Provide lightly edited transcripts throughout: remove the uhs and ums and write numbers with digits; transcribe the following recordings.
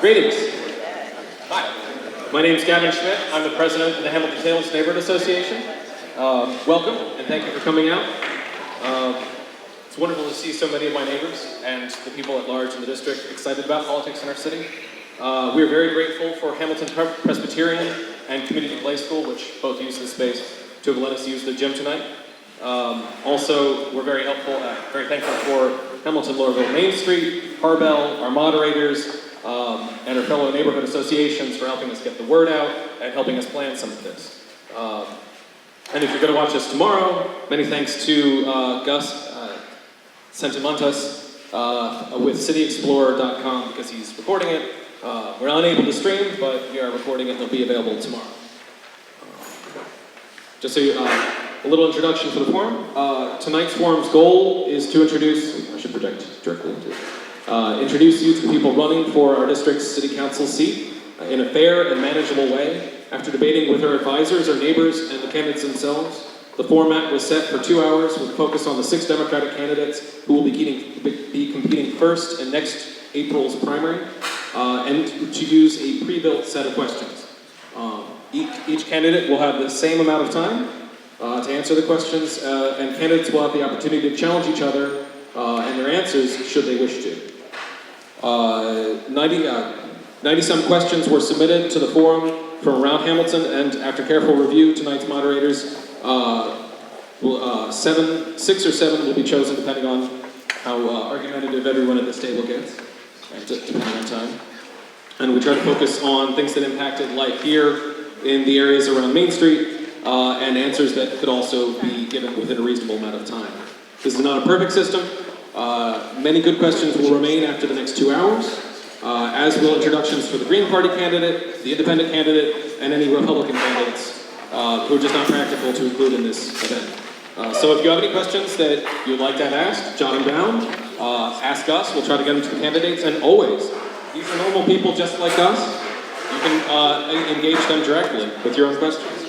Greetings. Hi. My name is Gavin Schmitt. I'm the president of the Hamilton Hills Neighborhood Association. Welcome, and thank you for coming out. It's wonderful to see so many of my neighbors and the people at large in the district excited about politics in our city. We are very grateful for Hamilton Presbyterian and Community Play School, which both use this space, to have let us use the gym tonight. Also, we're very thankful for Hamilton Laurelville Main Street, HARBEL, our moderators, and our fellow neighborhood associations for helping us get the word out and helping us plan some of this. And if you're going to watch us tomorrow, many thanks to Gus Sentimontas with CityExplainer.com because he's recording it. We're unable to stream, but we are recording it and it'll be available tomorrow. Just so you, a little introduction for the forum. Tonight's forum's goal is to introduce, I should project directly into it, introduce you to the people running for our district's city council seat in a fair and manageable way. After debating with our advisors, our neighbors, and the candidates themselves, the format was set for 2 hours with focus on the 6 Democratic candidates who will be competing first in next April's primary, and to use a pre-built set of questions. Each candidate will have the same amount of time to answer the questions, and candidates will have the opportunity to challenge each other and their answers should they wish to. 90-some questions were submitted to the forum from around Hamilton, and after careful review, tonight's moderators, 6 or 7 will be chosen depending on how argumentative everyone at this table gets, and depending on time. And we try to focus on things that impacted life here in the areas around Main Street, and answers that could also be given within a reasonable amount of time. This is not a perfect system. Many good questions will remain after the next 2 hours, as will introductions for the Green Party candidate, the Independent candidate, and any Republican candidates who are just not practical to include in this event. So if you have any questions that you'd like to have asked, jot them down, ask us, we'll try to get them to the candidates, and always, these are normal people just like us. You can engage them directly with your own questions.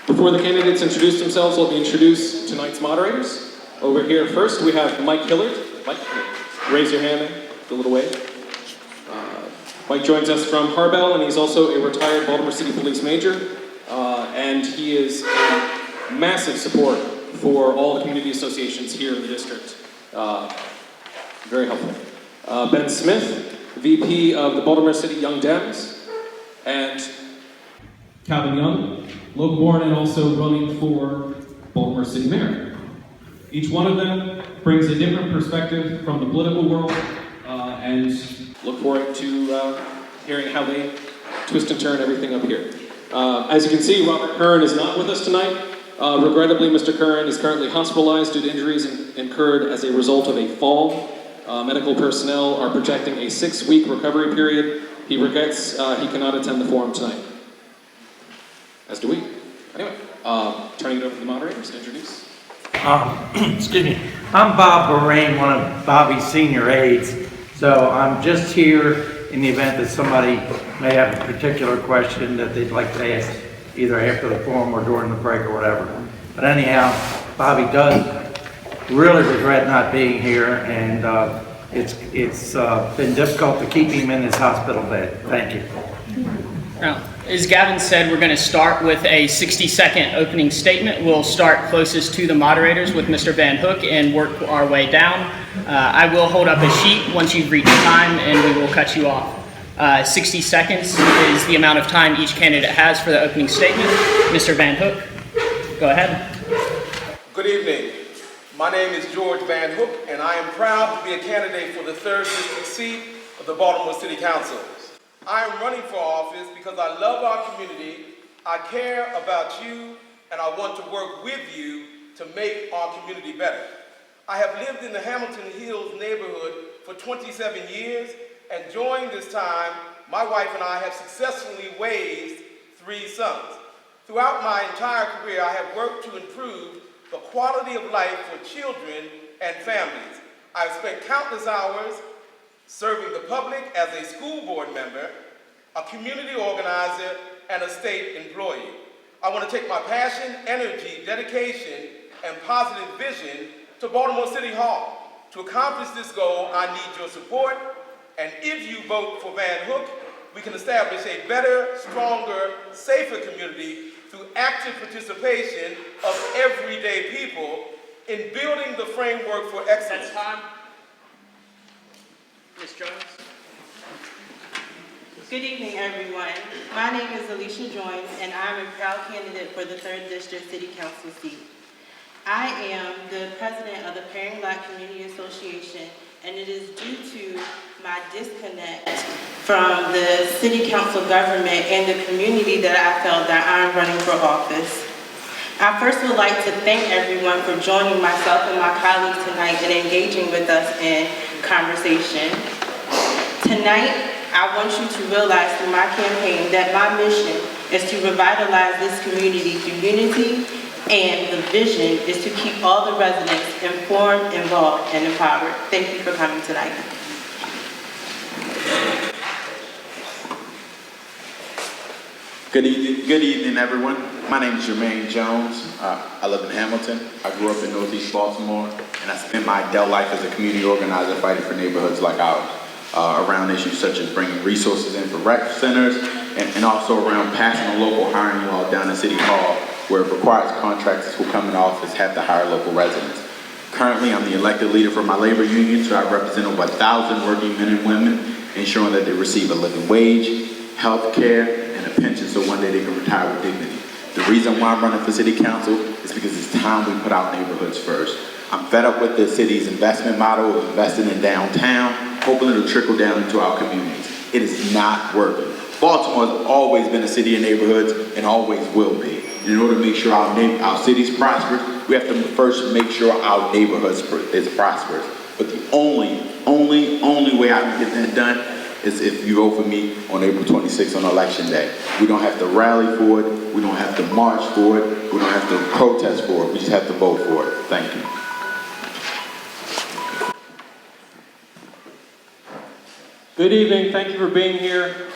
Before the candidates introduce themselves, let me introduce tonight's moderators. Over here first, we have Mike Hilliard. Mike, raise your hand there, a little wave. Mike joins us from HARBEL, and he's also a retired Baltimore City Police Major, and he is a massive support for all the community associations here in the district. Very helpful. Ben Smith, VP of the Baltimore City Young Dems, and Calvin Young, local born and also running for Baltimore City Mayor. Each one of them brings a different perspective from the political world, and look forward to hearing how they twist and turn everything up here. As you can see, Robert Curran is not with us tonight. Regrettably, Mr. Curran is currently hospitalized due to injuries incurred as a result of a fall. Medical personnel are projecting a 6-week recovery period. He regrets he cannot attend the forum tonight. As do we. Anyway, turning it over to the moderators to introduce. Excuse me. I'm Bob Lorraine, one of Bobby's senior aides. So I'm just here in the event that somebody may have a particular question that they'd like to ask, either after the forum or during the break or whatever. But anyhow, Bobby does really regret not being here, and it's been difficult to keep him in his hospital bed. Thank you. Now, as Gavin said, we're going to start with a 60-second opening statement. We'll start closest to the moderators with Mr. VanHook and work our way down. I will hold up a sheet once you've reached time, and we will cut you off. 60 seconds is the amount of time each candidate has for the opening statement. Mr. VanHook, go ahead. Good evening. My name is George VanHook, and I am proud to be a candidate for the 3rd District seat of the Baltimore City Council. I am running for office because I love our community, I care about you, and I want to work with you to make our community better. I have lived in the Hamilton Hills neighborhood for 27 years, and during this time, my wife and I have successfully raised 3 sons. Throughout my entire career, I have worked to improve the quality of life for children and families. I've spent countless hours serving the public as a school board member, a community organizer, and a state employee. I want to take my passion, energy, dedication, and positive vision to Baltimore City Hall. To accomplish this goal, I need your support, and if you vote for VanHook, we can establish a better, stronger, safer community through active participation of everyday people in building the framework for excellence. That's time. Ms. Jones? Good evening, everyone. My name is Alicia Joynes, and I'm a proud candidate for the 3rd District City Council seat. I am the president of the Pairing Black Community Association, and it is due to my disconnect from the city council government and the community that I felt that I'm running for office. I first would like to thank everyone for joining myself and my colleagues tonight and engaging with us in conversation. Tonight, I want you to realize through my campaign that my mission is to revitalize this community through unity, and the vision is to keep all the residents informed, involved, and empowered. Thank you for coming tonight. Good evening, everyone. My name is Jermaine Jones. I live in Hamilton. I grew up in Northeast Baltimore, and I spent my adult life as a community organizer fighting for neighborhoods like ours, around issues such as bringing resources in for rec centers, and also around passing a local hiring law down in City Hall, where it requires contractors who come in office have to hire local residents. Currently, I'm the elected leader for my labor union, so I represent over 1,000 working men and women, ensuring that they receive a living wage, health care, and a pension so one day they can retire with dignity. The reason why I'm running for city council is because it's time we put our neighborhoods first. I'm fed up with the city's investment model of investing in downtown, hoping it'll trickle down into our communities. It is not working. Baltimore has always been a city of neighborhoods and always will be. In order to make sure our city's prosperous, we have to first make sure our neighborhoods is prosperous. But the only way I can get that done is if you vote for me on April 26th on Election Day. We don't have to rally for it, we don't have to march for it, we don't have to protest for it, we just have to vote for it. Thank you. Good evening, thank you for being here.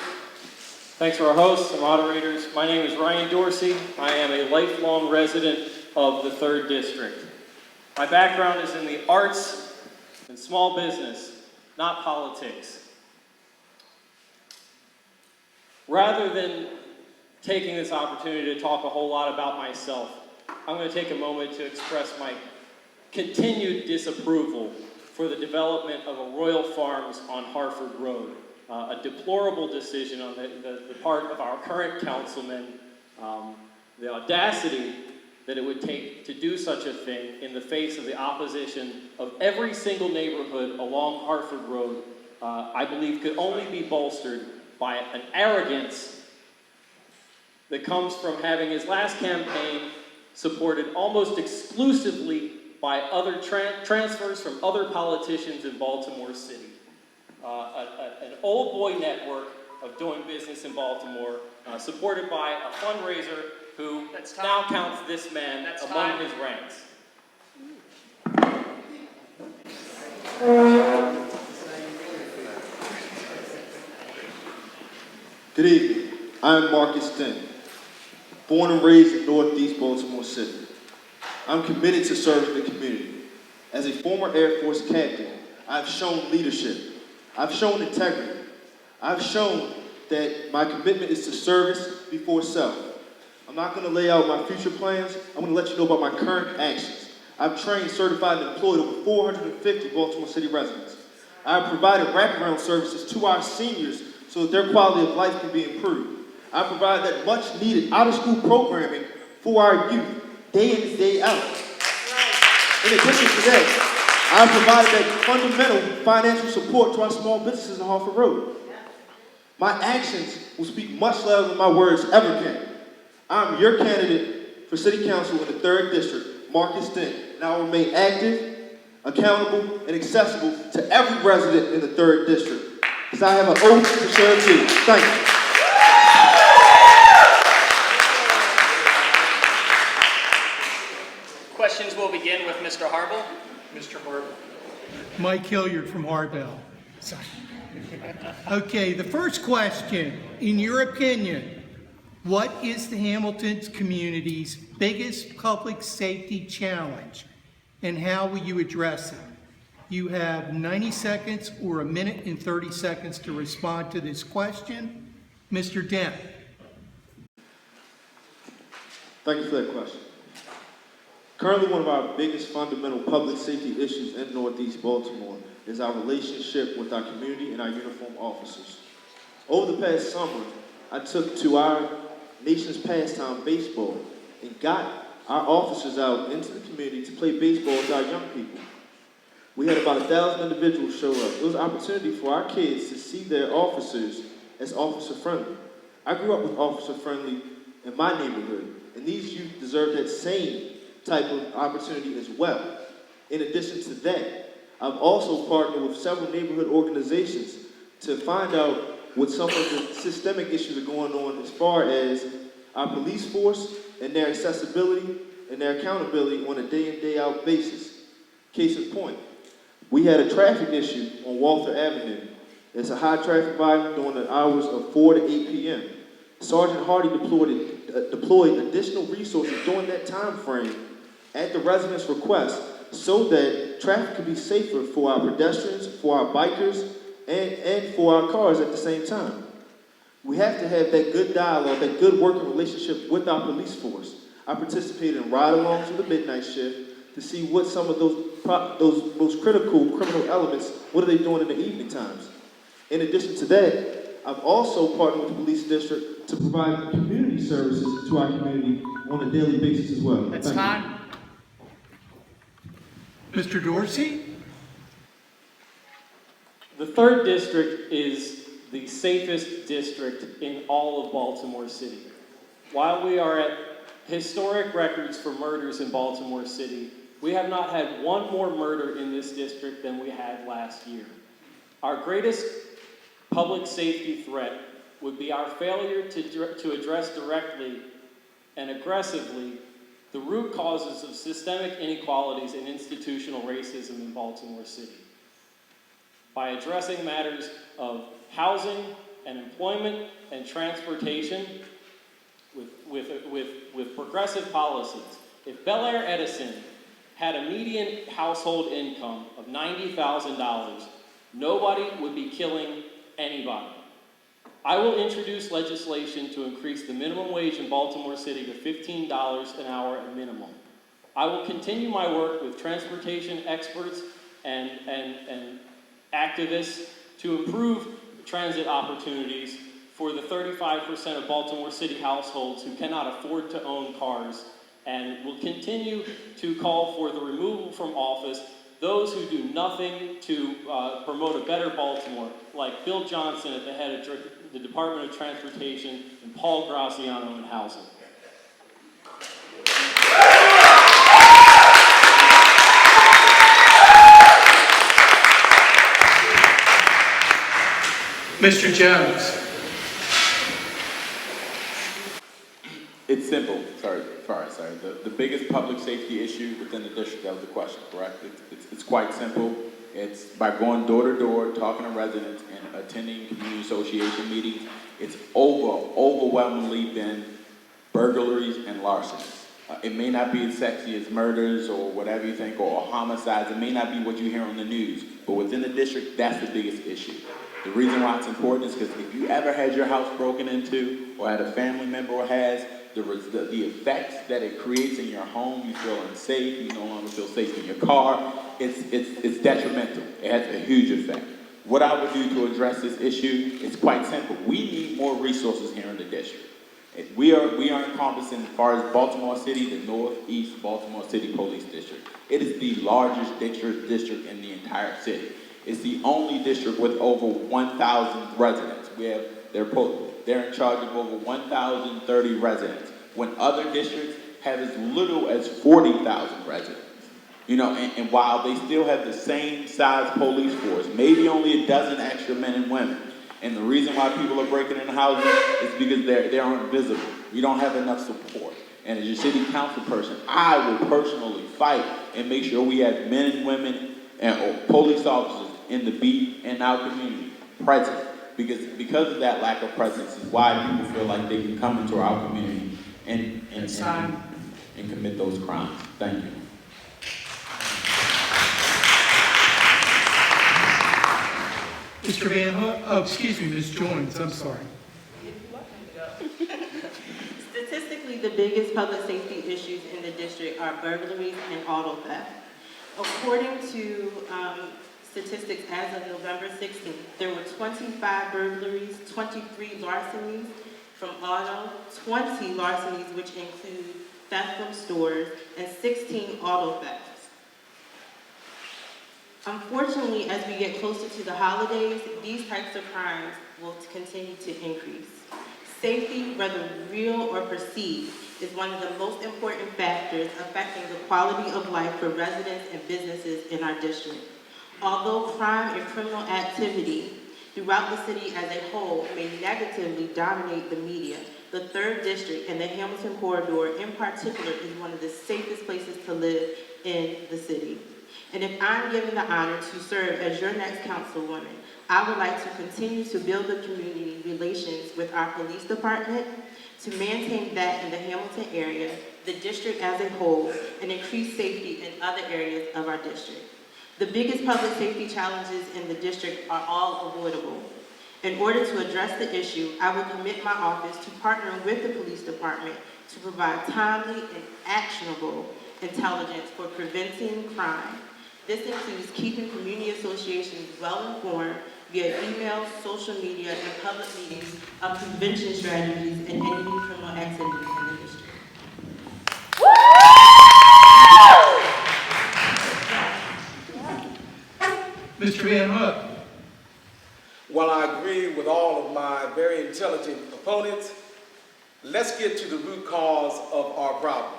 Thanks to our hosts and moderators. My name is Ryan Dorsey. I am a lifelong resident of the 3rd District. My background is in the arts and small business, not politics. Rather than taking this opportunity to talk a whole lot about myself, I'm going to take a moment to express my continued disapproval for the development of a Royal Farms on Harford Road. A deplorable decision on the part of our current councilman, the audacity that it would take to do such a thing in the face of the opposition of every single neighborhood along Harford Road, I believe could only be bolstered by an arrogance that comes from having his last campaign supported almost exclusively by other transfers from other politicians in Baltimore City. An old boy network of doing business in Baltimore, supported by a fundraiser who now counts this man among his ranks. Good evening. I'm Marques Dent, born and raised in Northeast Baltimore City. I'm committed to serving the community. As a former Air Force captain, I've shown leadership. I've shown integrity. I've shown that my commitment is to service before self. I'm not going to lay out my future plans. I'm going to let you know about my current actions. I've trained, certified, and employed over 450 Baltimore City residents. I've provided wraparound services to our seniors so that their quality of life can be improved. I provide that much needed out-of-school programming for our youth, day in and day out. In addition to that, I provided that fundamental financial support to our small businesses on Harford Road. My actions will speak much louder than my words ever can. I'm your candidate for City Council in the 3rd District, Marques Dent, and I will remain active, accountable, and accessible to every resident in the 3rd District, because I have an oath to serve you. Thank you. Questions will begin with Mr. HARBEL. Mr. HARBEL. Mike Hilliard from HARBEL. Sorry. Okay, the first question, in your opinion, what is the Hamilton community's biggest public safety challenge and how will you address it? You have 90 seconds or 1 minute and 30 seconds to respond to this question. Mr. Dent. Thank you for that question. Currently, one of our biggest fundamental public safety issues in Northeast Baltimore is our relationship with our community and our uniformed officers. Over the past summer, I took to our nation's pastime, baseball, and got our officers out into the community to play baseball with our young people. We had about 1,000 individuals show up. It was an opportunity for our kids to see their officers as officer-friendly. I grew up with officer-friendly in my neighborhood, and these youth deserve that same type of opportunity as well. In addition to that, I've also partnered with several neighborhood organizations to find out what some of the systemic issues are going on as far as our police force and their accessibility and their accountability on a day-in, day-out basis. Case in point, we had a traffic issue on Walther Avenue. It's a high traffic volume during the hours of 4 to 8 p.m. Sergeant Hardy deployed additional resources during that time frame at the residents' request so that traffic could be safer for our pedestrians, for our bikers, and for our cars at the same time. We have to have that good dialogue, that good working relationship with our police force. I participated in ride-alongs with the midnight shift to see what some of those most critical criminal elements, what are they doing in the evening times. In addition to that, I've also partnered with the police district to provide community services to our community on a daily basis as well. That's time. Mr. Dorsey? The 3rd district is the safest district in all of Baltimore City. While we are at historic records for murders in Baltimore City, we have not had one more murder in this district than we had last year. Our greatest public safety threat would be our failure to address directly and aggressively the root causes of systemic inequalities and institutional racism in Baltimore City. By addressing matters of housing and employment and transportation with progressive policies. If Bel Air Edison had a median household income of $90,000, nobody would be killing anybody. I will introduce legislation to increase the minimum wage in Baltimore City to $15 an hour at minimum. I will continue my work with transportation experts and activists to improve transit opportunities for the 35% of Baltimore City households who cannot afford to own cars, and will continue to call for the removal from office those who do nothing to promote a better Baltimore, like Bill Johnson at the head of the Department of Transportation and Paul Graziano in housing. Mr. Jones. It's simple. Sorry. The biggest public safety issue within the district, that was the question, correct? It's quite simple. It's by going door to door, talking to residents, and attending community association meetings. It's overwhelmingly been burglaries and larcenies. It may not be as sexy as murders or whatever you think, or homicides. It may not be what you hear on the news, but within the district, that's the biggest issue. The reason why it's important is because if you ever had your house broken into, or had a family member or has, the effects that it creates in your home, you feel unsafe, you no longer feel safe in your car, it's detrimental. It has a huge effect. What I would do to address this issue is quite simple. We need more resources here in the district. We are encompassing, as far as Baltimore City, the Northeast Baltimore City Police District. It is the largest district in the entire city. It's the only district with over 1,000 residents. They're in charge of over 1,030 residents, when other districts have as little as 40,000 residents. You know, and while they still have the same size police force, maybe only a dozen extra men and women. And the reason why people are breaking into houses is because they're invisible. We don't have enough support. And as a city council person, I will personally fight and make sure we have men and women and police officers in the beat and our community present. Because of that lack of presence is why people feel like they can come into our community and commit those crimes. Thank you. Mr. VanHook, oh, excuse me, Ms. Joynes, I'm sorry. Statistically, the biggest public safety issues in the district are burglaries and auto theft. According to statistics as of November 16th, there were 25 burglaries, 23 larcenies from auto, 20 larcenies which include theft from stores, and 16 auto thefts. Unfortunately, as we get closer to the holidays, these types of crimes will continue to increase. Safety, whether real or perceived, is one of the most important factors affecting the quality of life for residents and businesses in our district. Although crime and criminal activity throughout the city as a whole may negatively dominate the media, the 3rd District and the Hamilton Corridor in particular is one of the safest places to live in the city. And if I'm given the honor to serve as your next councilwoman, I would like to continue to build the community relations with our police department, to maintain that in the Hamilton area, the district as a whole, and increase safety in other areas of our district. The biggest public safety challenges in the district are all avoidable. In order to address the issue, I will commit my office to partnering with the police department to provide timely and actionable intelligence for preventing crime. This includes keeping community associations well informed via email, social media, and public meetings of prevention strategies and any new criminal activities in the district. Mr. VanHook. While I agree with all of my very intelligent opponents, let's get to the root cause of our problem.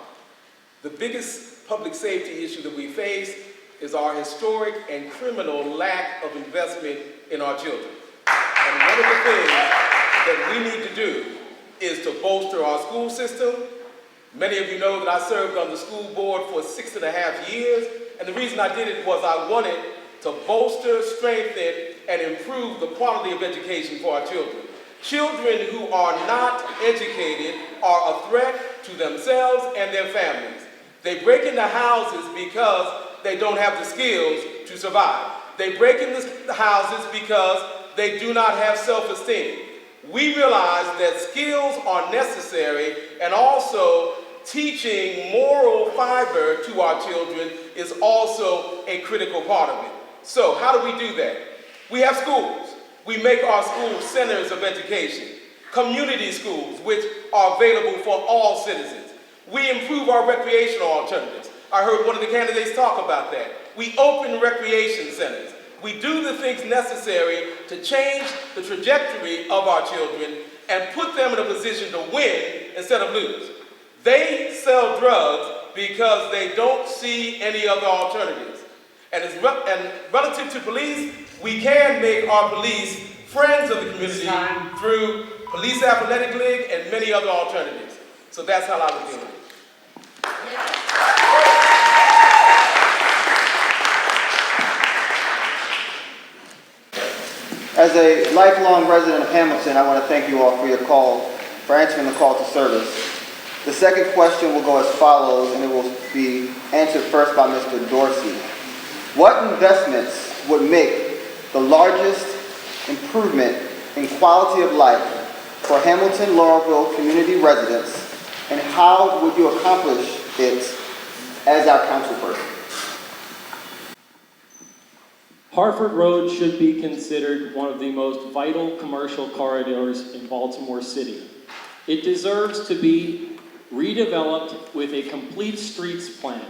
The biggest public safety issue that we face is our historic and criminal lack of investment in our children. And one of the things that we need to do is to bolster our school system. Many of you know that I served on the school board for 6.5 years, and the reason I did it was I wanted to bolster, strengthen, and improve the quality of education for our children. Children who are not educated are a threat to themselves and their families. They break into houses because they don't have the skills to survive. They break into the houses because they do not have self-esteem. We realize that skills are necessary, and also teaching moral fiber to our children is also a critical part of it. So how do we do that? We have schools. We make our schools centers of education, community schools, which are available for all citizens. We improve our recreational alternatives. I heard one of the candidates talk about that. We open recreation centers. We do the things necessary to change the trajectory of our children and put them in a position to win instead of lose. They sell drugs because they don't see any other alternatives. And relative to police, we can make our police friends of the community through Police Athletic League and many other alternatives. So that's how I would do it. As a lifelong resident of Hamilton, I want to thank you all for your call, for answering the call to service. The second question will go as follows, and it will be answered first by Mr. Dorsey. What investments would make the largest improvement in quality of life for Hamilton Laurelville community residents, and how would you accomplish it as our councilperson? Harford Road should be considered one of the most vital commercial corridors in Baltimore City. It deserves to be redeveloped with a complete streets plan.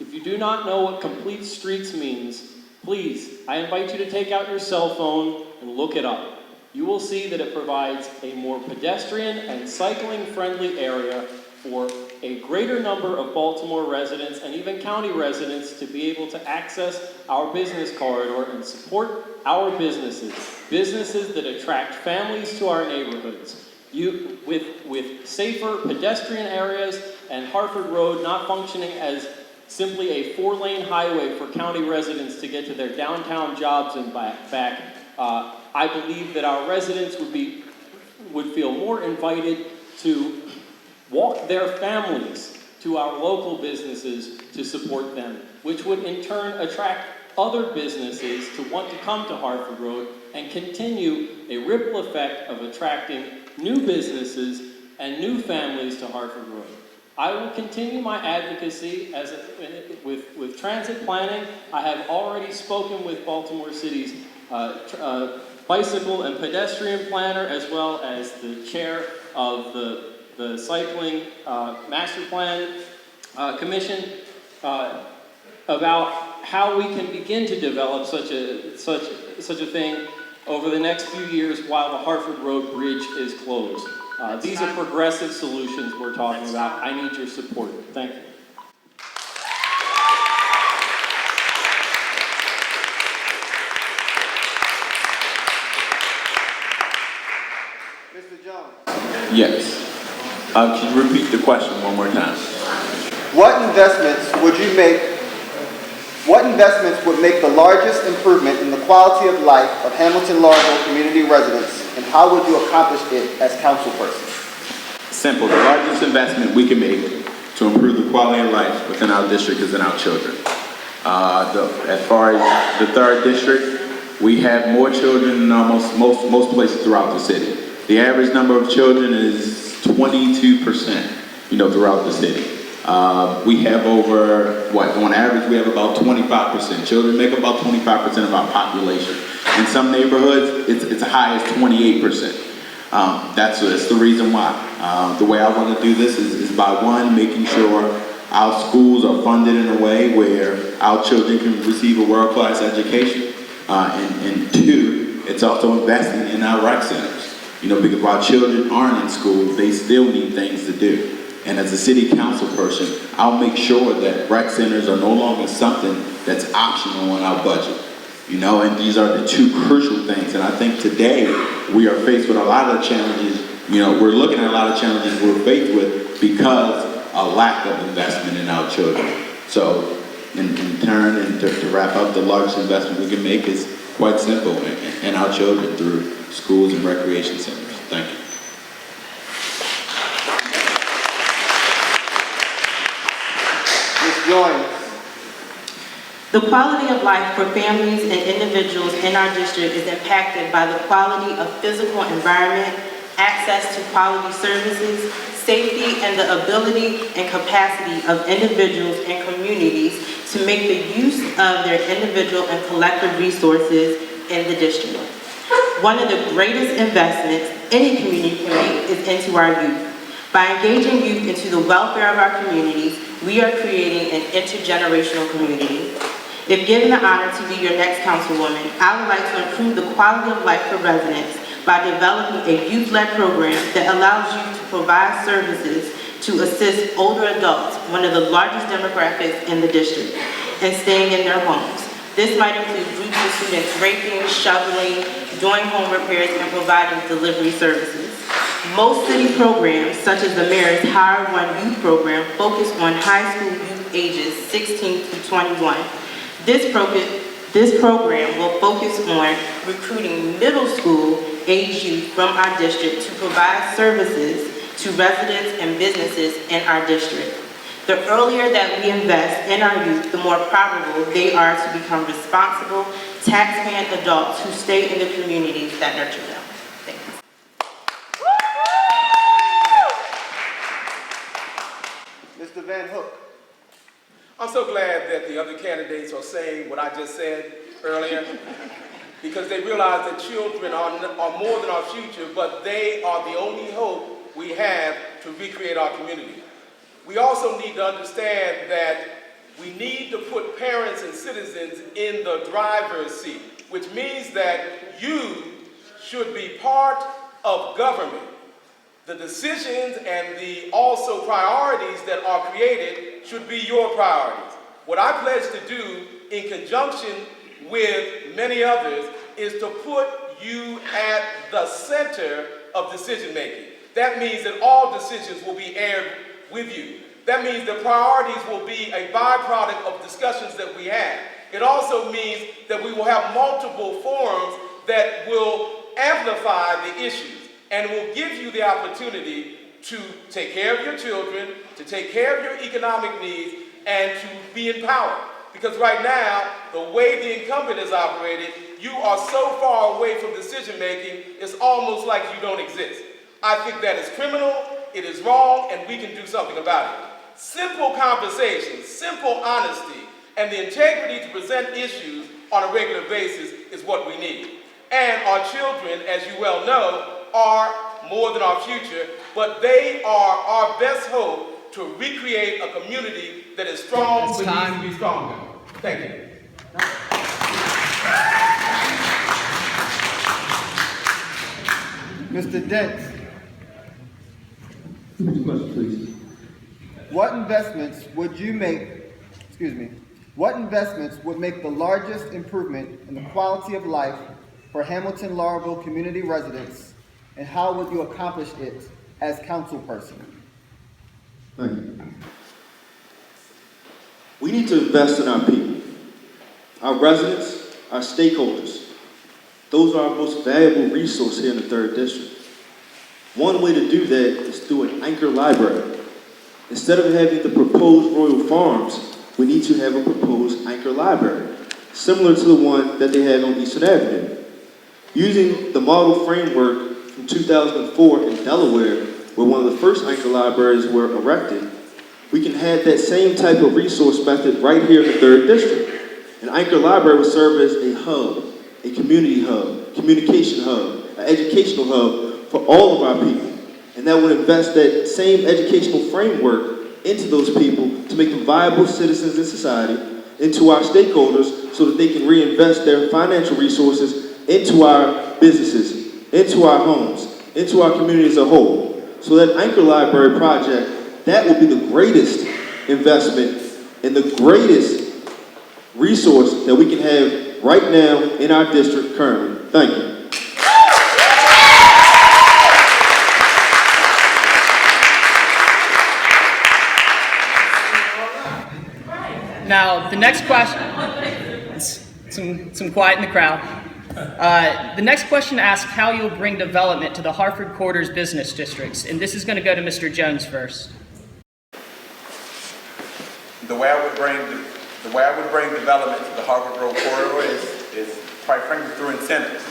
If you do not know what complete streets means, please, I invite you to take out your cell phone and look it up. You will see that it provides a more pedestrian and cycling-friendly area for a greater number of Baltimore residents and even county residents to be able to access our business corridor and support our businesses. Businesses that attract families to our neighborhoods. With safer pedestrian areas and Harford Road not functioning as simply a 4-lane highway for county residents to get to their downtown jobs and back, I believe that our residents would feel more invited to walk their families to our local businesses to support them, which would in turn attract other businesses to want to come to Hartford Road and continue a ripple effect of attracting new businesses and new families to Hartford Road. I will continue my advocacy with transit planning. I have already spoken with Baltimore City's bicycle and pedestrian planner, as well as the chair of the cycling master plan commission, about how we can begin to develop such a thing over the next few years while the Hartford Road Bridge is closed. These are progressive solutions we're talking about. I need your support. Thank you. Mr. Jones, Yes. Can you repeat the question one more time? what investments would make the largest improvement in the quality of life of Hamilton Laurelville community residents, and how would you accomplish it as councilperson? Simple. The largest investment we can make to improve the quality of life within our district is in our children. As far as the 3rd district, we have more children in almost most places throughout the city. The average number of children is 22%, throughout the city. We have on average, we have about 25%. Children make about 25% of our population. In some neighborhoods, it's as high as 28%. That's the reason why. The way I want to do this is by one, making sure our schools are funded in a way where our children can receive a world-class education. And two, it's also investing in our rec centers. Because while children aren't in school, they still need things to do. And as a city council person, I'll make sure that rec centers are no longer something that's optional in our budget. And these are the two crucial things. And I think today we are faced with a lot of challenges. We're looking at a lot of challenges we're faced with because of lack of investment in our children. So in turn, and to wrap up, the largest investment we can make is quite simple, in our children through schools and recreation centers. Thank you. Ms. Joynes, The quality of life for families and individuals in our district is impacted by the quality of physical environment, access to quality services, safety, and the ability and capacity of individuals and communities to make the use of their individual and collective resources in the district. One of the greatest investments any community can make is into our youth. By engaging youth into the welfare of our communities, we are creating an intergenerational community. If given the honor to be your next councilwoman, I would like to improve the quality of life for residents by developing a youth-led program that allows you to provide services to assist older adults, one of the largest demographics in the district, in staying in their homes. This might include groups of students raking, shoveling, doing home repairs, and providing delivery services. Most city programs, such as the mayor's Hire One Youth Program, focus on high school youth ages 16 through 21. This program will focus on recruiting middle school age youth from our district to provide services to residents and businesses in our district. The earlier that we invest in our youth, the more probable they are to become responsible, tax-paying adults who stay in the communities that nurture them. Thank you. Mr. VanHook. I'm so glad that the other candidates are saying what I just said earlier, because they realize that children are more than our future, but they are the only hope we have to recreate our community. We also need to understand that we need to put parents and citizens in the driver's seat, which means that you should be part of government. The decisions and the also priorities that are created should be your priorities. What I pledge to do in conjunction with many others is to put you at the center of decision making. That means that all decisions will be aired with you. That means the priorities will be a byproduct of discussions that we have. It also means that we will have multiple forums that will amplify the issues and will give you the opportunity to take care of your children, to take care of your economic needs, and to be empowered. Because right now, the way the incumbent is operated, you are so far away from decision making, it's almost like you don't exist. I think that is criminal, it is wrong, and we can do something about it. Simple conversation, simple honesty, and the integrity to present issues on a regular basis is what we need. And our children, as you well know, are more than our future, but they are our best hope to recreate a community that is strong but needs to be stronger. Thank you. Mr. Dent, Next question, please. what investments would make the largest improvement in the quality of life for Hamilton Laurelville community residents, and how would you accomplish it as councilperson? Thank you. We need to invest in our people, our residents, our stakeholders. Those are our most valuable resource here in the 3rd District. One way to do that is through an anchor library. Instead of having the proposed Royal Farms, we need to have a proposed anchor library, similar to the one that they had on Eastern Avenue. Using the model framework from 2004 in Delaware, where one of the first anchor libraries were erected, we can have that same type of resource method right here in the 3rd District. An anchor library would serve as a hub, a community hub, communication hub, an educational hub for all of our people. And that would invest that same educational framework into those people to make them viable citizens in society, into our stakeholders, so that they can reinvest their financial resources into our businesses, into our homes, into our community as a whole. So that anchor library project, that will be the greatest investment and the greatest resource that we can have right now in our district currently. Thank you. Now, the next question, some quiet in the crowd. The next question asks how you'll bring development to the Harford Quarters business districts, and this is going to go to Mr. Jones first. The way I would bring development to the Harvard Road corridor is quite frankly through incentives.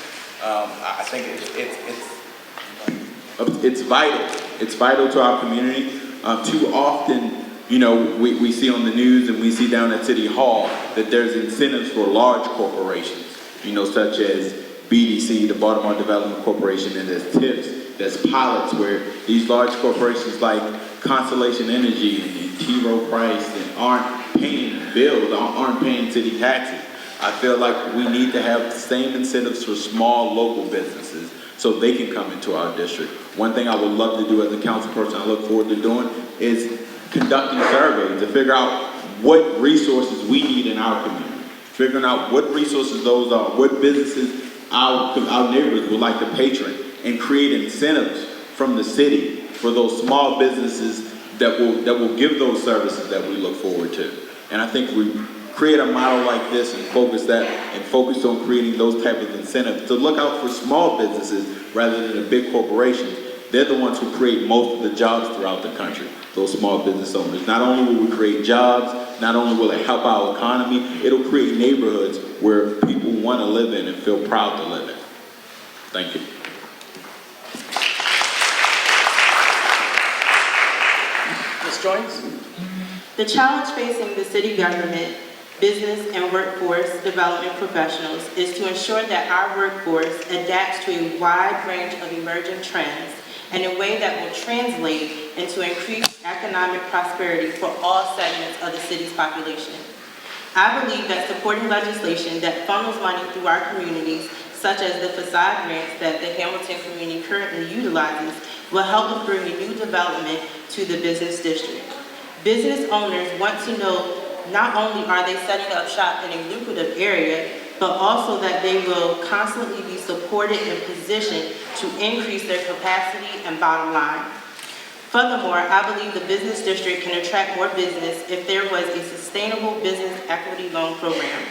I think it's vital. It's vital to our community. Too often, we see on the news and we see down at City Hall that there's incentives for large corporations, such as BDC, the Baltimore Development Corporation, and there's TIPS, there's pilots where these large corporations like Constellation Energy and T. Rowe Price aren't paying bills, aren't paying city taxes. I feel like we need to have the same incentives for small local businesses so they can come into our district. One thing I would love to do as a council person, I look forward to doing, is conducting surveys to figure out what resources we need in our community, figuring out what resources those are, what businesses our neighbors would like to patron, and create incentives from the city for those small businesses that will give those services that we look forward to. And I think we create a model like this and focus on creating those type of incentives to look out for small businesses rather than the big corporations. They're the ones who create most of the jobs throughout the country, those small business owners. Not only will we create jobs, not only will it help our economy, it'll create neighborhoods where people want to live in and feel proud to live in. Thank you. Ms. Joynes? The challenge facing the city government, business, and workforce development professionals is to ensure that our workforce adapts to a wide range of emerging trends in a way that will translate into increased economic prosperity for all segments of the city's population. I believe that supporting legislation that funnels money through our communities, such as the facade grants that the Hamilton community currently utilizes, will help bring new development to the business district. Business owners want to know not only are they setting up shop in a lucrative area, but also that they will constantly be supported and positioned to increase their capacity and bottom line. Furthermore, I believe the business district can attract more business if there was a sustainable business equity loan program.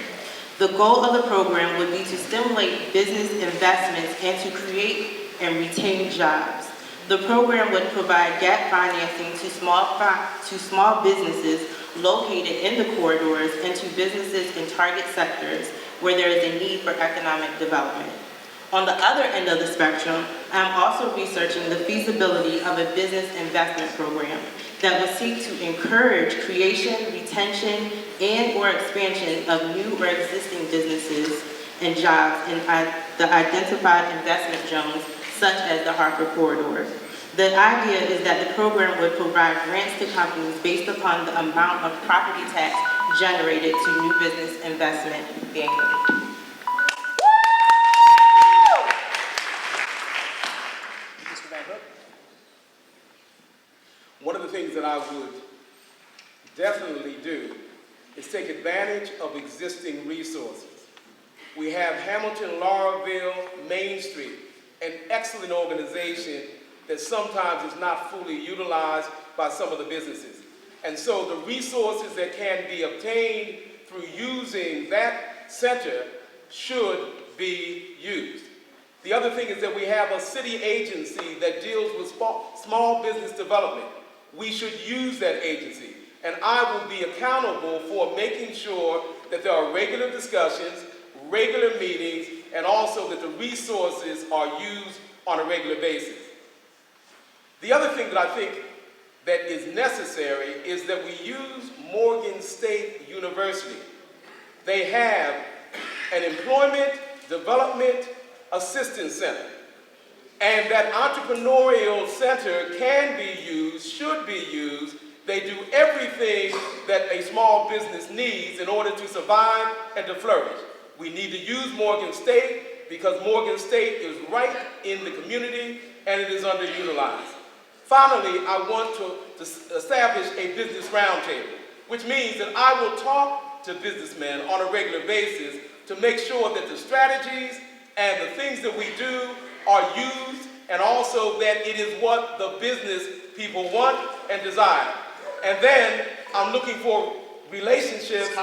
The goal of the program would be to stimulate business investments and to create and retain jobs. The program would provide gap financing to small businesses located in the corridors and to businesses in target sectors where there is a need for economic development. On the other end of the spectrum, I'm also researching the feasibility of a business investment program that would seek to encourage creation, retention, and/or expansion of new or existing businesses and jobs in the identified investment zones, such as the Harper Corridor. The idea is that the program would provide grants to companies based upon the amount of property tax generated to new business investment annually. Mr. VanHook? One of the things that I would definitely do is take advantage of existing resources. We have Hamilton, Lauraville, Main Street, an excellent organization that sometimes is not fully utilized by some of the businesses. And so the resources that can be obtained through using that center should be used. The other thing is that we have a city agency that deals with small business development. We should use that agency. And I will be accountable for making sure that there are regular discussions, regular meetings, and also that the resources are used on a regular basis. The other thing that I think that is necessary is that we use Morgan State University. They have an employment development assistance center. And that entrepreneurial center can be used, should be used. They do everything that a small business needs in order to survive and to flourish. We need to use Morgan State because Morgan State is right in the community and it is underutilized. Finally, I want to establish a business roundtable, which means that I will talk to businessmen on a regular basis to make sure that the strategies and the things that we do are used, and also that it is what the business people want and desire. And then I'm looking for relationships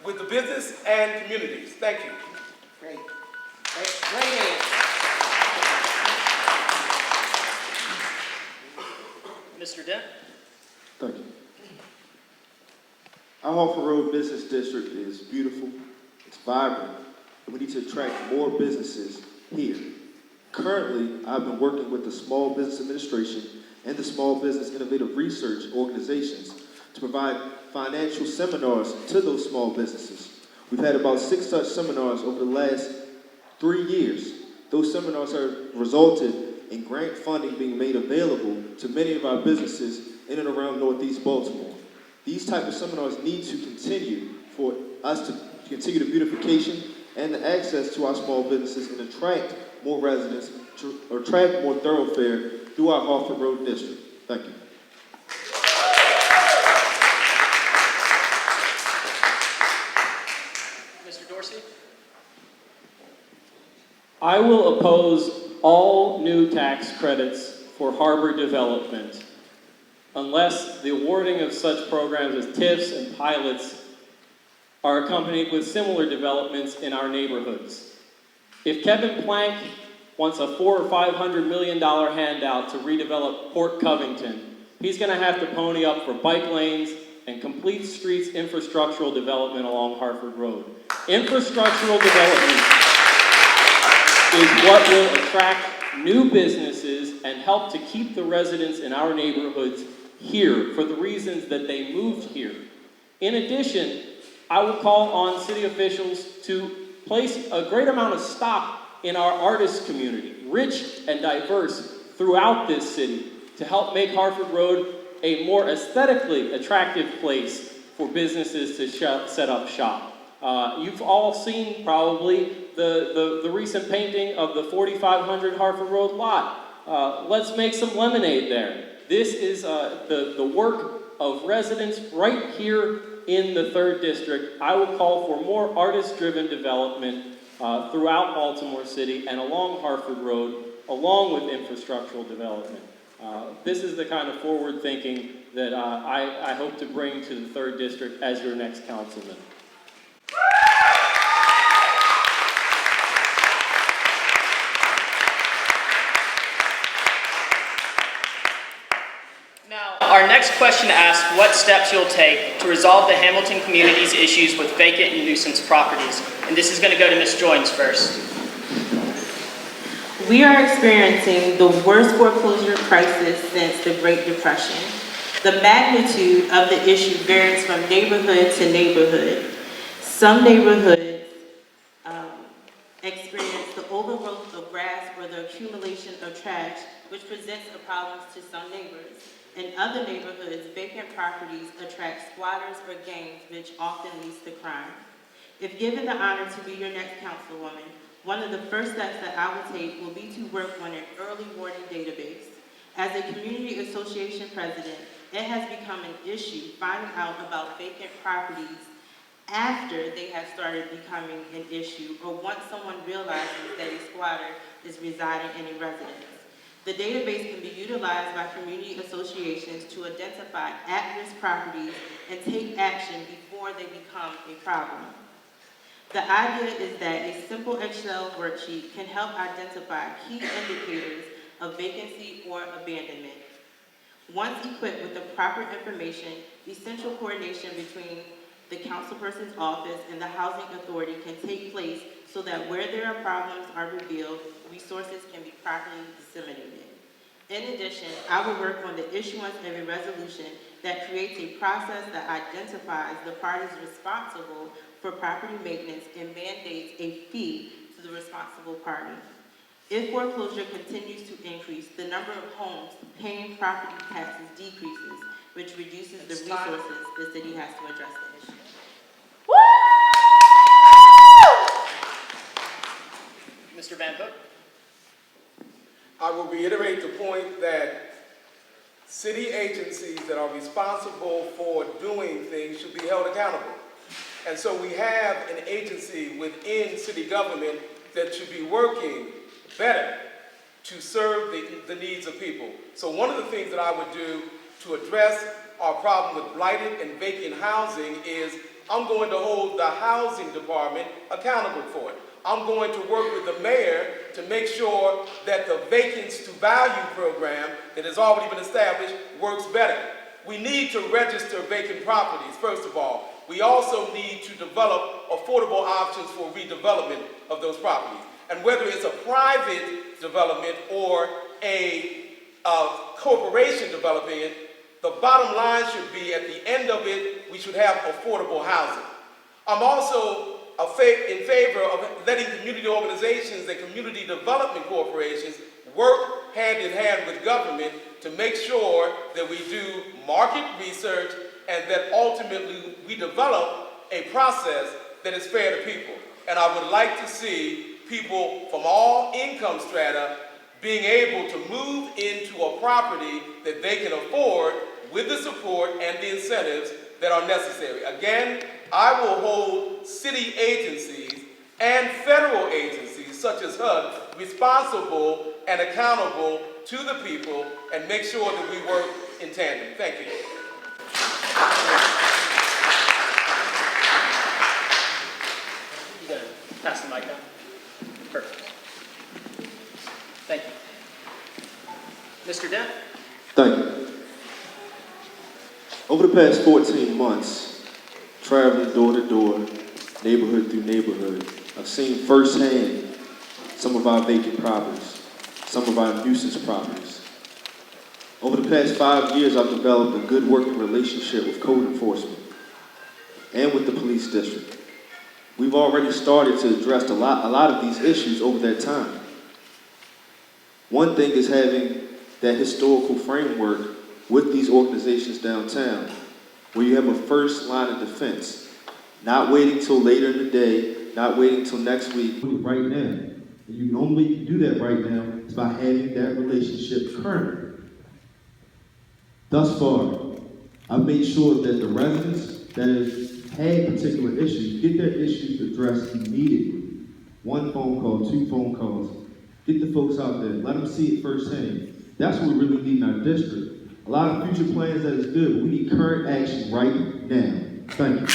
with the business and communities. Thank you. Great. Great answer. Mr. Dent? Thank you. Our Harford Road Business District is beautiful, it's vibrant, and we need to attract more businesses here. Currently, I've been working with the Small Business Administration and the Small Business Innovative Research organizations to provide financial seminars to those small businesses. We've had about 6 such seminars over the last 3 years. Those seminars have resulted in grant funding being made available to many of our businesses in and around Northeast Baltimore. These type of seminars need to continue for us to continue the beautification and the access to our small businesses and attract more residents, to attract more thoroughfare through our Harford Road District. Thank you. Mr. Dorsey? I will oppose all new tax credits for harbor development unless the awarding of such programs as TIFs and pilots are accompanied with similar developments in our neighborhoods. If Kevin Plank wants a $400 or $500 million handout to redevelop Port Covington, he's going to have to pony up for bike lanes and complete streets infrastructural development along Harford Road. Infrastructural development is what will attract new businesses and help to keep the residents in our neighborhoods here for the reasons that they moved here. In addition, I will call on city officials to place a great amount of stock in our artist community, rich and diverse throughout this city, to help make Harford Road a more aesthetically attractive place for businesses to set up shop. You've all seen probably the recent painting of the 4500 Harford Road lot. Let's make some lemonade there. This is the work of residents right here in the 3rd District. I will call for more artist-driven development throughout Baltimore City and along Harford Road, along with infrastructural development. This is the kind of forward thinking that I hope to bring to the 3rd District as your next councilman. Our next question asks what steps you'll take to resolve the Hamilton community's issues with vacant and nuisance properties. And this is going to go to Ms. Joynes first. We are experiencing the worst foreclosure crisis since the Great Depression. The magnitude of the issue varies from neighborhood to neighborhood. Some neighborhoods experience the overgrowth of grass or the accumulation of trash, which presents a problem to some neighbors. In other neighborhoods, vacant properties attract squatters or gangs, which often leads to crime. If given the honor to be your next councilwoman, one of the first steps that I will take will be to work on an early warning database. As a community association president, it has become an issue finding out about vacant properties after they have started becoming an issue or once someone realizes that a squatter is residing in a residence. The database can be utilized by community associations to identify at-risk properties and take action before they become a problem. The idea is that a simple Excel worksheet can help identify key indicators of vacancy or abandonment. Once equipped with the proper information, essential coordination between the councilperson's office and the housing authority can take place so that where there are problems are revealed, resources can be properly disseminated. In addition, I will work on the issuance of a resolution that creates a process that identifies the parties responsible for property maintenance and mandates a fee to the responsible party. If foreclosure continues to increase, the number of homes paying property taxes decreases, which reduces the resources the city has to address the issue. Mr. VanHook. I will reiterate the point that city agencies that are responsible for doing things should be held accountable. And so we have an agency within city government that should be working better to serve the needs of people. So one of the things that I would do to address our problem with blighted and vacant housing is I'm going to hold the housing department accountable for it. I'm going to work with the mayor to make sure that the Vacants to Value program that has already been established works better. We need to register vacant properties, first of all. We also need to develop affordable options for redevelopment of those properties. And whether it's a private development or a corporation developing it, the bottom line should be at the end of it, we should have affordable housing. I'm also in favor of letting community organizations and community development corporations work hand in hand with government to make sure that we do market research and that ultimately we develop a process that is fair to people. And I would like to see people from all income strata being able to move into a property that they can afford with the support and the incentives that are necessary. Again, I will hold city agencies and federal agencies such as HUD responsible and accountable to the people and make sure that we work in tandem. Thank you. You gotta pass the mic down. Perfect. Thank you. Mr. Dent? Thank you. Over the past 14 months, traveling door to door, neighborhood through neighborhood, I've seen firsthand some of our vacant properties, some of our nuisance properties. Over the past 5 years, I've developed a good working relationship with code enforcement and with the police district. We've already started to address a lot of these issues over that time. One thing is having that historical framework with these organizations downtown, where you have a first line of defense, not waiting till later in the day, not waiting till next week. Right now, and the only way you can do that right now is by having that relationship current. Thus far, I've made sure that the residents that have had particular issues get their issues addressed immediately. 1 phone call, 2 phone calls. Get the folks out there, let them see it firsthand. That's what we really need in our district. A lot of future plans, that is good, but we need current action right now. Thank you.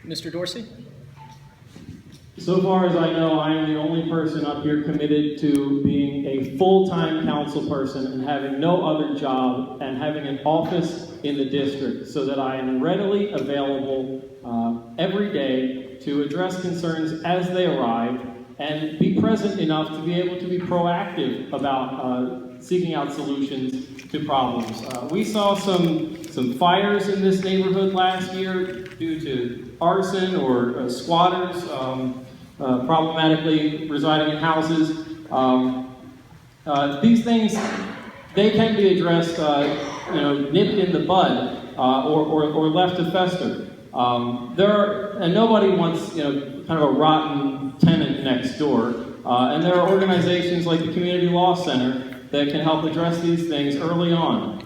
Mr. Dorsey? Mr. So far as I know, I am the only person up here committed to being a full-time council person and having no other job and having an office in the district so that I am readily available every day to address concerns as they arrive and be present enough to be able to be proactive about seeking out solutions to problems. We saw some fires in this neighborhood last year due to arson or squatters problematically residing in houses. These things, they can be addressed, nipped in the bud or left to fester. And nobody wants, kind of a rotten tenant next door. And there are organizations like the Community Law Center that can help address these things early on,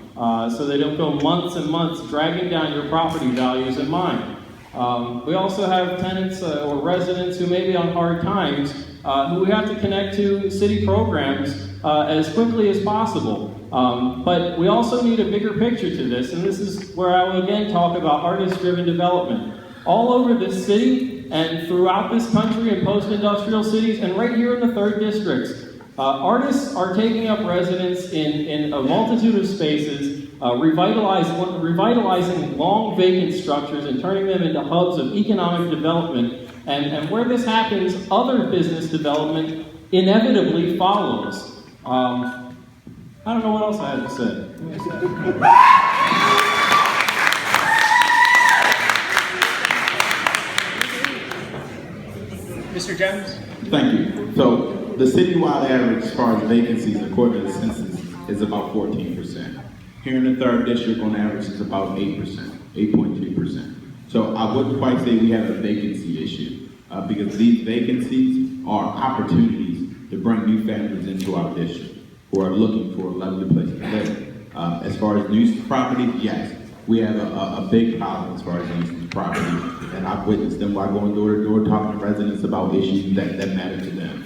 so they don't go months and months dragging down your property values and mine. We also have tenants or residents who may be on hard times who we have to connect to city programs as quickly as possible. But we also need a bigger picture to this, and this is where I will again talk about artist-driven development. All over this city and throughout this country and post-industrial cities and right here in the 3rd District, artists are taking up residence in a multitude of spaces, revitalizing long vacant structures and turning them into hubs of economic development. And where this happens, other business development inevitably follows. I don't know what else I had to say. Mr. Jones? Thank you. So the citywide average as far as vacancies according to the census is about 14%. Here in the 3rd District on average is about 8%, 8.3%. So I wouldn't quite say we have a vacancy issue because these vacancies are opportunities to bring new families into our district who are looking for a lovely place to live. As far as nuisance properties, yes, we have a big problem as far as nuisance properties, and I've witnessed them while going door to door talking to residents about issues that matter to them.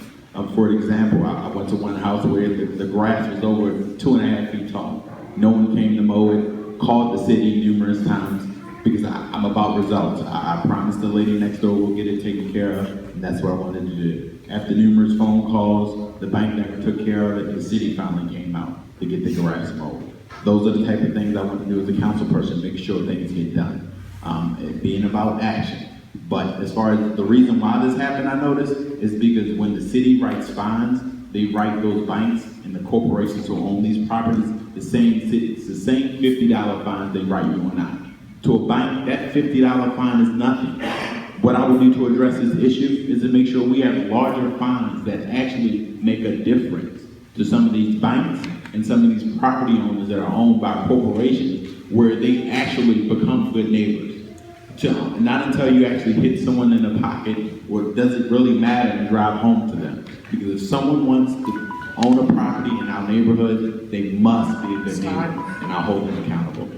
For example, I went to one house where the grass was over 2.5 feet tall. No one came to mow it, called the city numerous times because I'm about results. I promised the lady next door we'll get it taken care of, and that's what I wanted to do. After numerous phone calls, the bank never took care of it, and the city finally came out to get the grass mowed. Those are the type of things I want to do as a council person, make sure things get done. It being about action. But as far as the reason why this happened, I noticed, is because when the city writes fines, they write those banks and the corporations who own these properties the same $50 fines they write you and I. To a bank, that $50 fine is nothing. What I would do to address this issue is to make sure we have larger fines that actually make a difference to some of these banks and some of these property owners that are owned by corporations where they actually become good neighbors. Not until you actually hit someone in the pocket or does it really matter and drive home to them. Because if someone wants to own a property in our neighborhood, they must be a good neighbor, and I'll hold them accountable.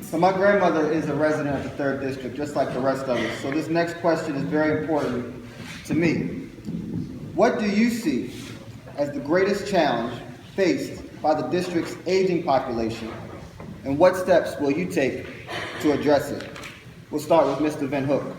So my grandmother is a resident of the 3rd District, just like the rest of us. So this next question is very important to me. What do you see as the greatest challenge faced by the district's aging population, and what steps will you take to address it? We'll start with Mr. VanHook.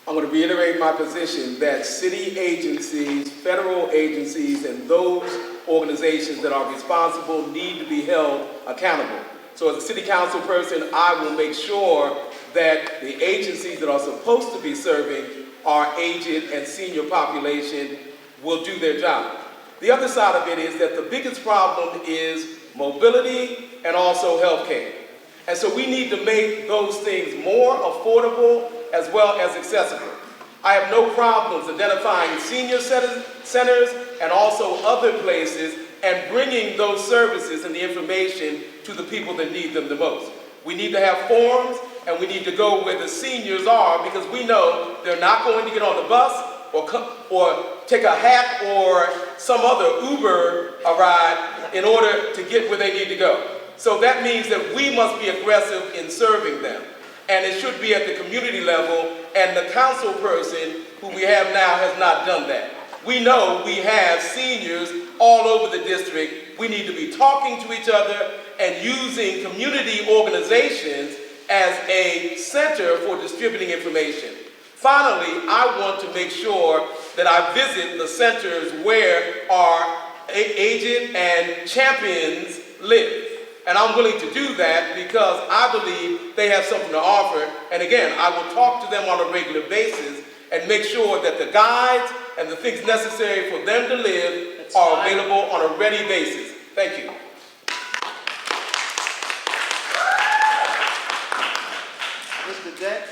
I'm going to reiterate my position that city agencies, federal agencies, and those organizations that are responsible need to be held accountable. So as a city council person, I will make sure that the agencies that are supposed to be serving our aged and senior population will do their job. The other side of it is that the biggest problem is mobility and also health care. And so we need to make those things more affordable as well as accessible. I have no problems identifying senior centers and also other places and bringing those services and the information to the people that need them the most. We need to have forums, and we need to go where the seniors are, because we know they're not going to get on the bus or take a hack or some other Uber ride in order to get where they need to go. So that means that we must be aggressive in serving them. And it should be at the community level, and the council person who we have now has not done that. We know we have seniors all over the district. We need to be talking to each other and using community organizations as a center for distributing information. Finally, I want to make sure that I visit the centers where our aged and champions live. And I'm willing to do that because I believe they have something to offer. And again, I will talk to them on a regular basis and make sure that the guides and the things necessary for them to live are available on a ready basis. Thank you. Mr. Dent?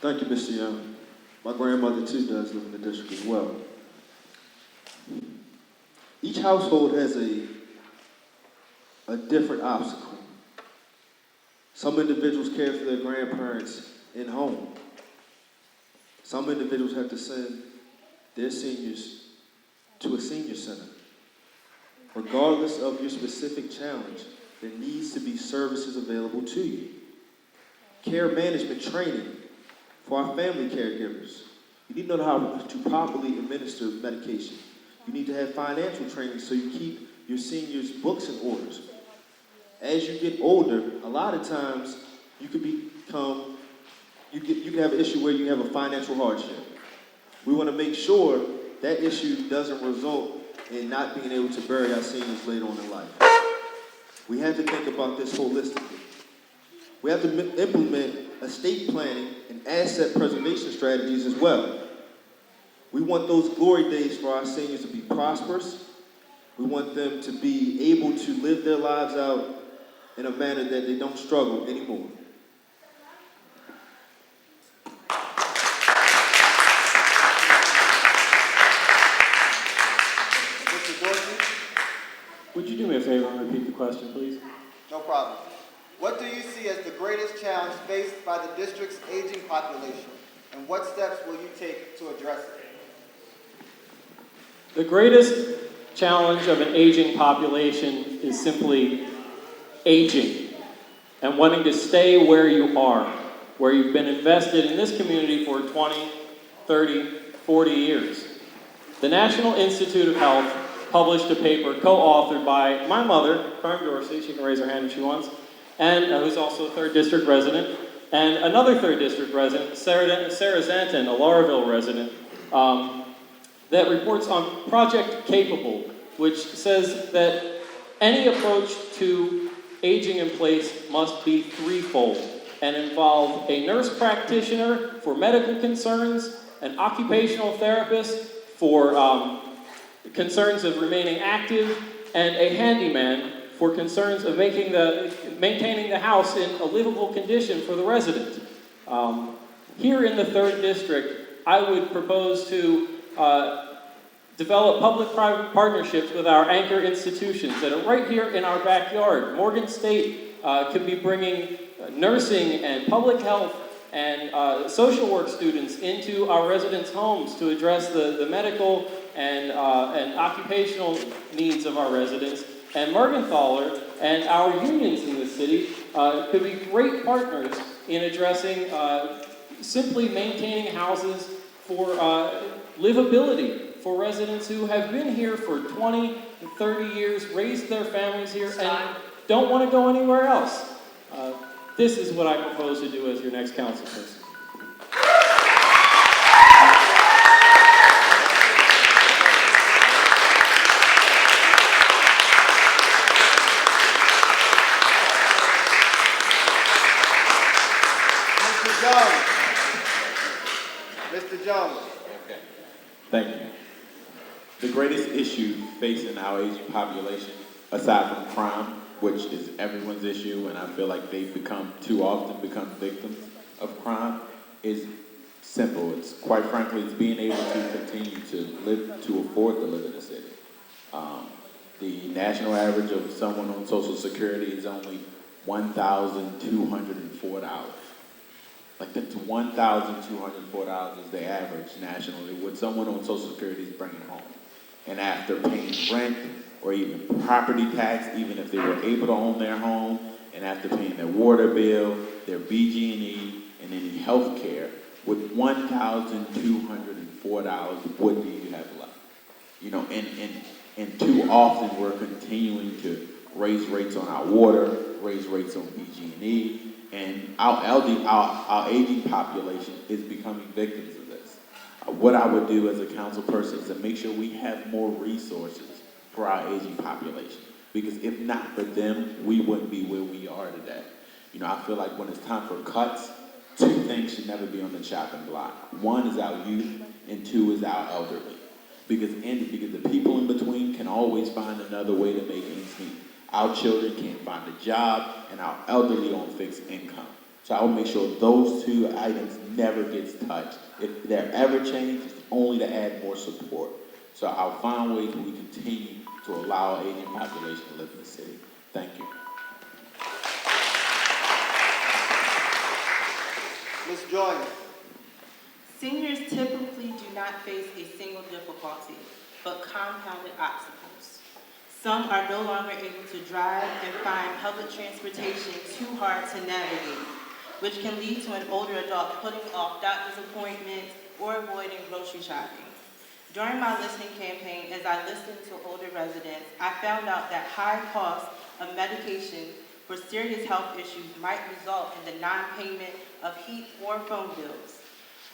Thank you, Mr. Young. My grandmother too does live in the district as well. Each household has a different obstacle. Some individuals care for their grandparents in home. Some individuals have to send their seniors to a senior center. Regardless of your specific challenge, there needs to be services available to you. Care management training for our family caregivers. You need to know how to properly administer medication. You need to have financial training so you keep your seniors' books in order. As you get older, a lot of times you could you can have an issue where you have a financial hardship. We want to make sure that issue doesn't result in not being able to bury our seniors later on in life. We have to think about this holistically. We have to implement estate planning and asset preservation strategies as well. We want those glory days for our seniors to be prosperous. We want them to be able to live their lives out in a manner that they don't struggle anymore. Mr. Dorsey? Would you do me a favor and repeat the question, please? No problem. What do you see as the greatest challenge faced by the district's aging population, and what steps will you take to address it? The greatest challenge of an aging population is simply aging and wanting to stay where you are, where you've been invested in this community for 20, 30, 40 years. The National Institute of Health published a paper co-authored by my mother, Dorsey, she can raise her hand if she wants, and who's also a 3rd District resident, and another 3rd District resident, Sarah Zanton, a Lauraville resident, that reports on Project Capable, which says that any approach to aging in place must be threefold and involve a nurse practitioner for medical concerns, an occupational therapist for concerns of remaining active, and a handyman for concerns of maintaining the house in a livable condition for the resident. Here in the 3rd District, I would propose to develop public-private partnerships with our anchor institutions that are right here in our backyard. Morgan State could be bringing nursing and public health and social work students into our residents' homes to address the medical and occupational needs of our residents. And Mergenthaler and our unions in the city could be great partners in addressing simply maintaining houses for livability for residents who have been here for 20 and 30 years, raised their families here, and don't want to go anywhere else. This is what I propose to do as your next council person. Mr. Jones. Okay. Thank you. The greatest issue facing our aging population, aside from crime, which is everyone's issue, and I feel like they've too often become victims of crime, is simple. It's quite frankly, it's being able to continue to afford to live in the city. The national average of someone on Social Security is only $1,204. Like that's $1,204 is the average nationally what someone on Social Security is bringing home. And after paying rent or even property tax, even if they were able to own their home, and after paying their water bill, their BG&E, and any health care, with $1,204, what do you have left? You know, and too often we're continuing to raise rates on our water, raise rates on PG&E, and our aging population is becoming victims of this. What I would do as a council person is to make sure we have more resources for our aging population. Because if not for them, we wouldn't be where we are today. You know, I feel like when it's time for cuts, two things should never be on the chopping block. One is our youth, and two is our elderly. Because the people in between can always find another way to make ends meet. Our children can't find a job, and our elderly on fixed income. So I will make sure those two items never gets touched. If they're ever changed, it's only to add more support. So I'll find ways we continue to allow our aging population to live in the city. Thank you. Ms. Joynes. Seniors typically do not face a single difficulty, but compounded obstacles. Some are no longer able to drive and find public transportation too hard to navigate, which can lead to an older adult putting off doctor's appointments or avoiding grocery shopping. During my listening campaign, as I listened to older residents, I found out that high costs of medication for serious health issues might result in the non-payment of heat or phone bills.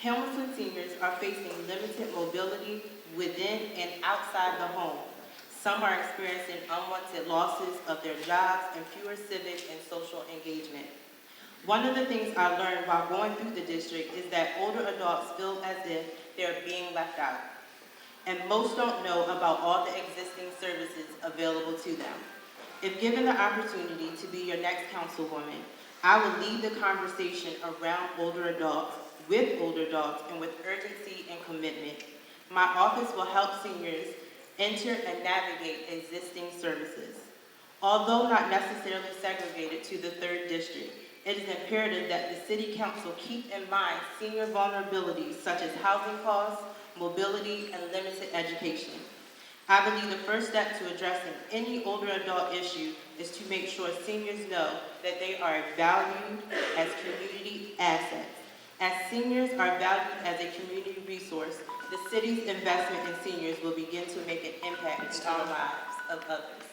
Hamilton seniors are facing limited mobility within and outside the home. Some are experiencing unwanted losses of their jobs and fewer civic and social engagement. One of the things I learned while going through the district is that older adults feel as if they're being left out. And most don't know about all the existing services available to them. If given the opportunity to be your next councilwoman, I will lead the conversation around older adults, with older adults, and with urgency and commitment. My office will help seniors enter and navigate existing services. Although not necessarily segregated to the 3rd District, it is imperative that the City Council keep in mind senior vulnerabilities such as housing costs, mobility, and limited education. I believe the first step to addressing any older adult issue is to make sure seniors know that they are valued as community assets. As seniors are valued as a community resource, the city's investment in seniors will begin to make an impact in the lives of others.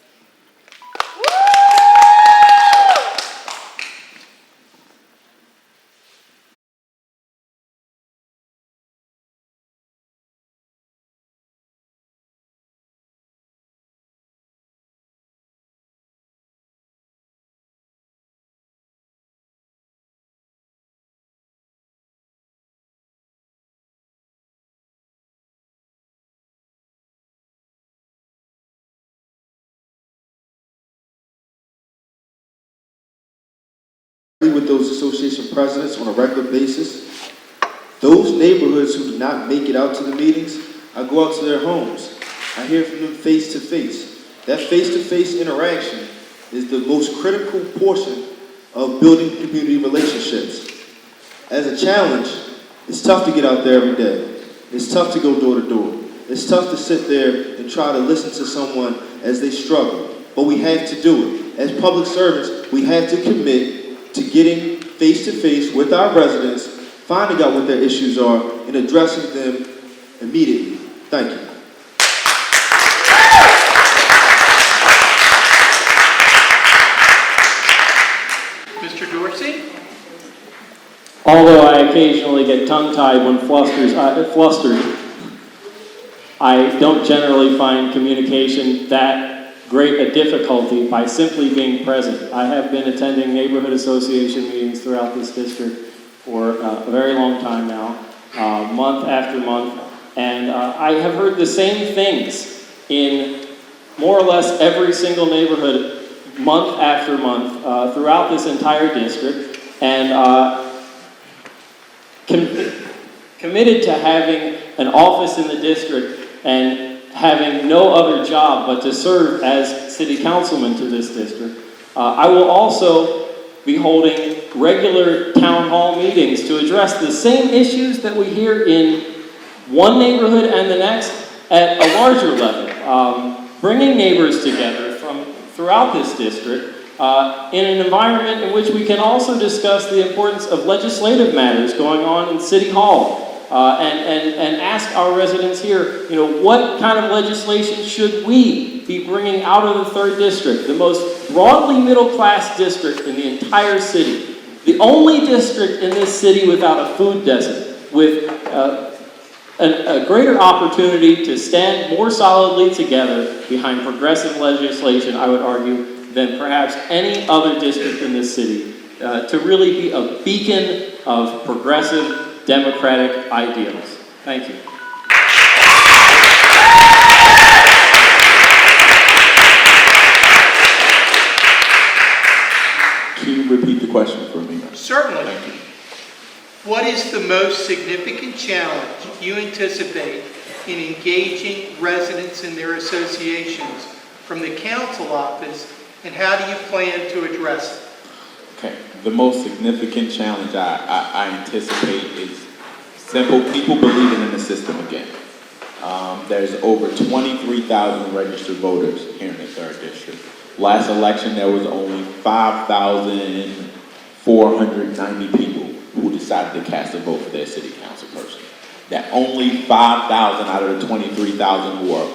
With those association presidents on a regular basis. Those neighborhoods who do not make it out to the meetings, I go out to their homes. I hear from them face to face. That face-to-face interaction is the most critical portion of building community relationships. As a challenge, it's tough to get out there every day. It's tough to go door to door. It's tough to sit there and try to listen to someone as they struggle. But we have to do it. As public servants, we have to commit to getting face-to-face with our residents, finding out what their issues are, and addressing them immediately. Thank you. Mr. Dorsey? Although I occasionally get tongue-tied when flustered, I don't generally find communication that great a difficulty by simply being present. I have been attending neighborhood association meetings throughout this district for a very long time now, month after month, and I have heard the same things in more or less every single neighborhood month after month throughout this entire district, and committed to having an office in the district and having no other job but to serve as city councilman to this district. I will also be holding regular town hall meetings to address the same issues that we hear in one neighborhood and the next at a larger level, bringing neighbors together from throughout this district in an environment in which we can also discuss the importance of legislative matters going on in City Hall. And ask our residents here, what kind of legislation should we be bringing out of the 3rd District, the most broadly middle-class district in the entire city, the only district in this city without a food desert, with a greater opportunity to stand more solidly together behind progressive legislation, I would argue, than perhaps any other district in this city, to really be a beacon of progressive democratic ideals. Thank you. Can you repeat the question for me? Certainly. Thank you. What is the most significant challenge you anticipate in engaging residents in their associations from the council office, and how do you plan to address it? Okay, the most significant challenge I anticipate is simple: people believing in the system again. There's over 23,000 registered voters here in the 3rd District. Last election, there was only 5,490 people who decided to cast a vote for their city council person. That only 5,000 out of the 23,000 who are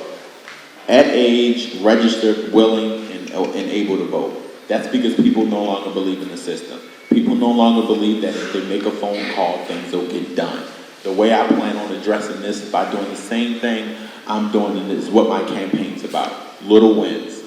at age, registered, willing, and able to vote. That's because people no longer believe in the system. People no longer believe that if they make a phone call, things will get done. The way I plan on addressing this is by doing the same thing I'm doing, and this is what my campaign's about. Little wins,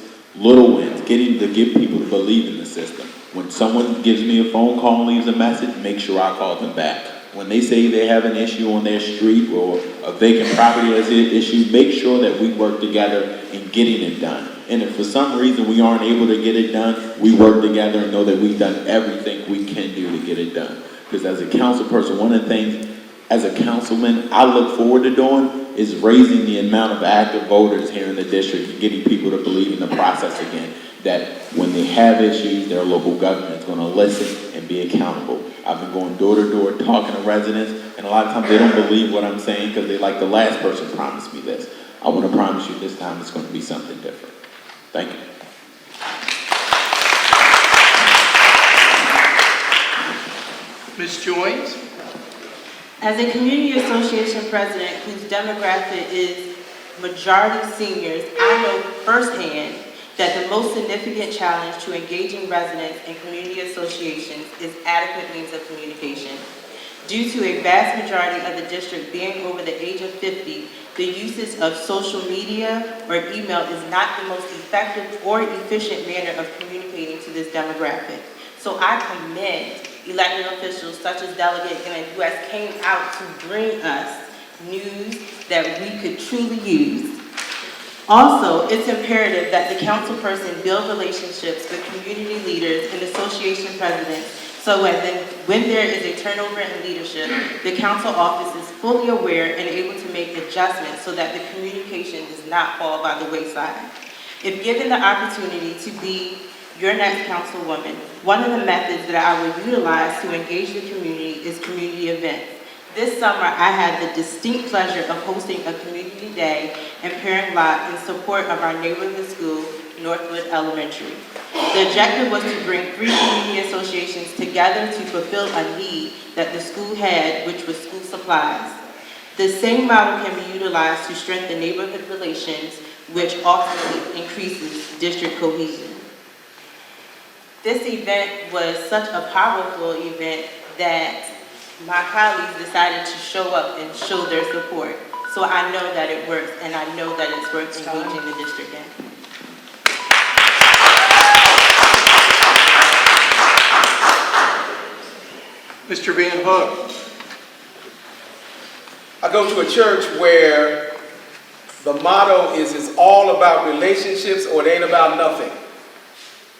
getting to get people to believe in the system. When someone gives me a phone call and leaves a message, make sure I call them back. When they say they have an issue on their street or a vacant property has an issue, make sure that we work together in getting it done. And if for some reason we aren't able to get it done, we work together and know that we've done everything we can do to get it done. Because as a council person, one of the things as a councilman I look forward to doing is raising the amount of active voters here in the district and getting people to believe in the process again. That when they have issues, their local government is going to listen and be accountable. I've been going door to door talking to residents, and a lot of times they don't believe what I'm saying because they like the last person promised me this. I want to promise you this time it's going to be something different. Thank you. Ms. Joynes? As a community association president whose demographic is majority seniors, I know firsthand that the most significant challenge to engaging residents in community associations is adequate means of communication. Due to a vast majority of the district being over the age of 50, the usage of social media or email is not the most effective or efficient manner of communicating to this demographic. So I commend elected officials such as Delegate Glenn, who has came out to bring us news that we could truly use. Also, it's imperative that the council person build relationships with community leaders and association presidents so that when there is a turnover in leadership, the council office is fully aware and able to make adjustments so that the communication does not fall by the wayside. If given the opportunity to be your next councilwoman, one of the methods that I will utilize to engage the community is community events. This summer, I had the distinct pleasure of hosting a community day and pairing lot in support of our neighborhood school, Northwood Elementary. The objective was to bring 3 community associations together to fulfill a need that the school had, which was school supplies. The same model can be utilized to strengthen neighborhood relations, which ultimately increases district cohesion. This event was such a powerful event that my colleagues decided to show up and show their support. So I know that it works, and I know that it's worth engaging the district in. Mr. VanHook? I go to a church where the motto is it's all about relationships or it ain't about nothing.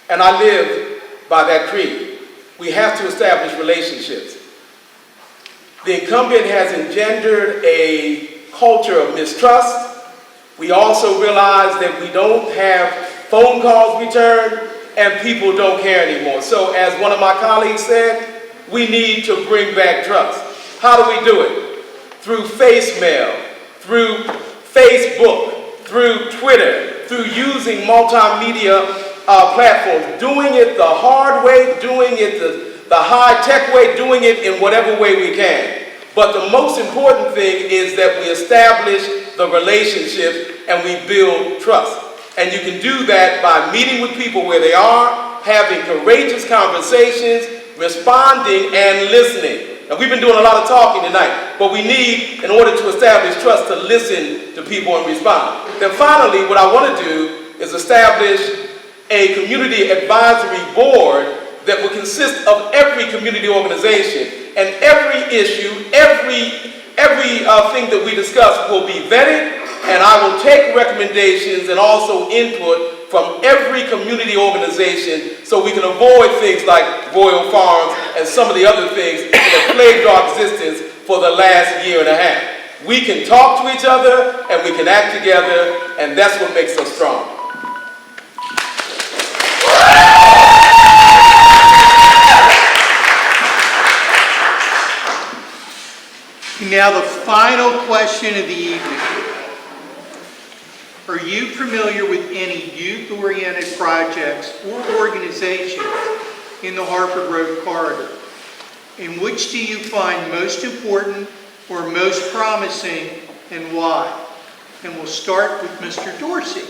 And I live by that creed. We have to establish relationships. The incumbent has engendered a culture of mistrust. We also realize that we don't have phone calls returned and people don't care anymore. So as one of my colleagues said, we need to bring back trust. How do we do it? Through face mail, through Facebook, through Twitter, through using multimedia platforms, doing it the hard way, doing it the high-tech way, doing it in whatever way we can. But the most important thing is that we establish the relationships and we build trust. And you can do that by meeting with people where they are, having courageous conversations, responding and listening. And we've been doing a lot of talking tonight, but we need, in order to establish trust, to listen to people and respond. Then finally, what I want to do is establish a community advisory board that will consist of every community organization, and every issue, every thing that we discuss will be vetted, and I will take recommendations and also input from every community organization so we can avoid things like Royal Farms and some of the other things that have plagued our existence for the last year and a half. We can talk to each other and we can act together, and that's what makes us strong. Now the final question of the evening. Are you familiar with any youth-oriented projects or organizations in the Harford Road corridor? And which do you find most important or most promising, and why? And we'll start with Mr. Dorsey.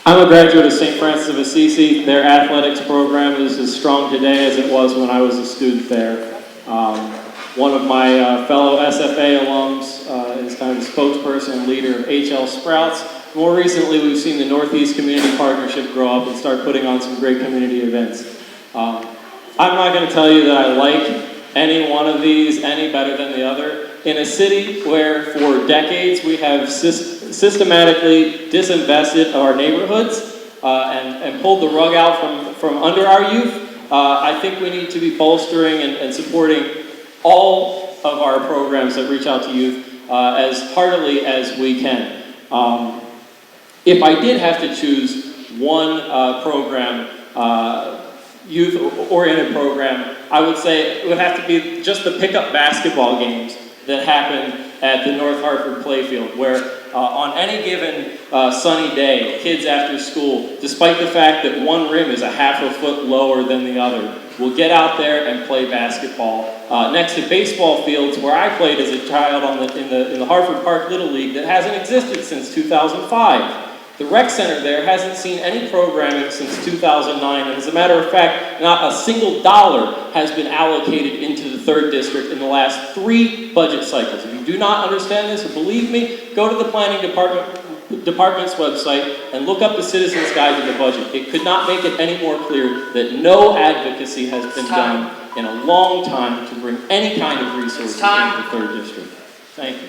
I'm a graduate of St. Francis of Assisi. Their athletics program is as strong today as it was when I was a student there. One of my fellow SFA alums is kind of the spokesperson and leader of HL Sprouts. More recently, we've seen the Northeast Community Partnership grow up and start putting on some great community events. I'm not going to tell you that I like any one of these any better than the other. In a city where for decades we have systematically disinvested our neighborhoods and pulled the rug out from under our youth, I think we need to be bolstering and supporting all of our programs that reach out to youth as heartily as we can. If I did have to choose one program, youth-oriented program, I would say it would have to be just the pickup basketball games that happen at the North Hartford Playfield, where on any given sunny day, kids after school, despite the fact that one rim is a half a foot lower than the other, will get out there and play basketball next to baseball fields where I played as a child in the Harford Park Little League that hasn't existed since 2005. The rec center there hasn't seen any programming since 2009, and as a matter of fact, not a single dollar has been allocated into the 3rd District in the last 3 budget cycles. If you do not understand this, believe me, go to the Planning Department's website and look up the Citizens Guide to the Budget. It could not make it any more clear that no advocacy has been done in a long time to bring any kind of resources into the 3rd District. Thank you.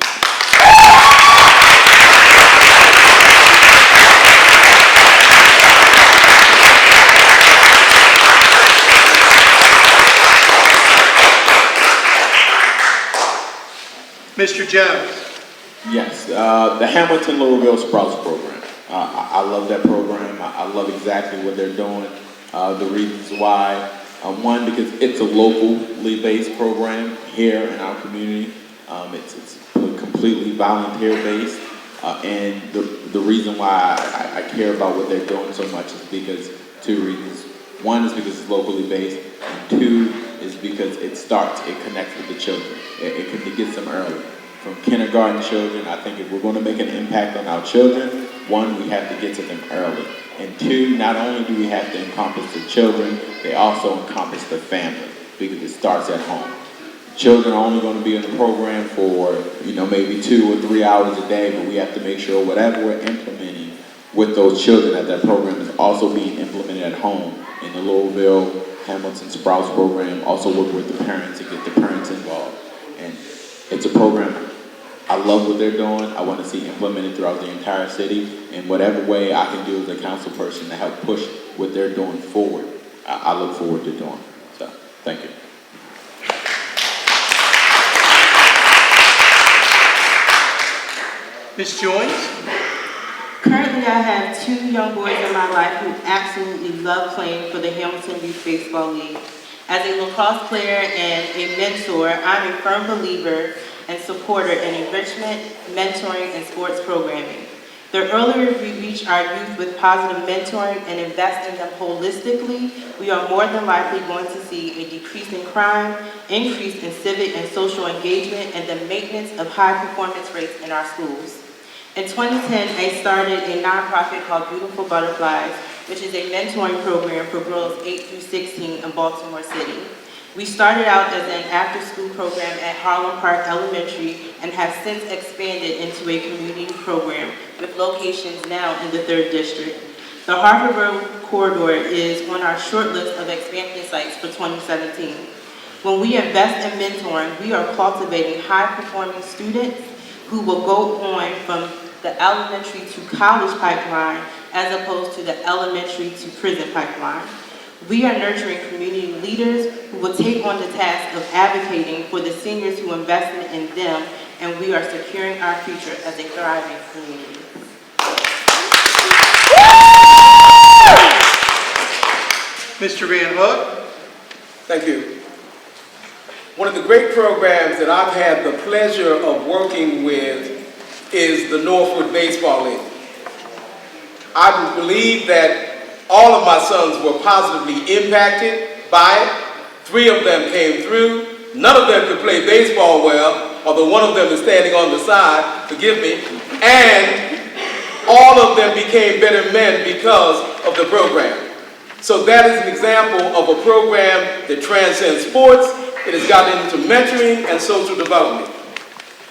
Mr. Jones. Yes, the Hamilton Louisville Sprouts program. I love that program. I love exactly what they're doing. The reasons why, one, because it's a locally based program here in our community. It's completely volunteer based. And the reason why I care about what they're doing so much is because 2 reasons. One is because it's locally based, and 2 is because it connects with the children. It gets them early. From kindergarten children, I think if we're going to make an impact on our children, 1, we have to get to them early. And 2, not only do we have to encompass the children, they also encompass the family, because it starts at home. Children are only going to be in the program for, maybe 2 or 3 hours a day, but we have to make sure whatever we're implementing with those children at that program is also being implemented at home. In the Louisville Hamilton Sprouts program, also work with the parents and get the parents involved. And it's a program, I love what they're doing. I want to see implemented throughout the entire city. In whatever way I can do as a council person to help push what they're doing forward, I look forward to doing. So, thank you. Ms. Joynes? Currently, I have 2 young boys in my life who absolutely love playing for the Hamilton Youth Baseball League. As a lacrosse player and a mentor, I'm a firm believer and supporter in enrichment, mentoring, and sports programming. The earlier we reach our youth with positive mentoring and invest in them holistically, we are more than likely going to see a decrease in crime, increase in civic and social engagement, and the maintenance of high performance rates in our schools. In 2010, I started a nonprofit called Beautiful Butterflies, which is a mentoring program for girls 8 through 16 in Baltimore City. We started out as an after-school program at Harlem Park Elementary and have since expanded into a community program with locations now in the 3rd District. The Harvard Road corridor is on our short list of expansion sites for 2017. When we invest in mentoring, we are cultivating high-performing students who will go on from the elementary to college pipeline as opposed to the elementary to prison pipeline. We are nurturing community leaders who will take on the task of advocating for the seniors who invested in them, and we are securing our future as a thriving community. Mr. VanHook? Thank you. One of the great programs that I've had the pleasure of working with is the Northwood Baseball League. I believe that all of my sons were positively impacted by it. 3 of them came through. None of them could play baseball well, although one of them is standing on the side, forgive me. And all of them became better men because of the program. So that is an example of a program that transcends sports. It has gotten into mentoring and social development.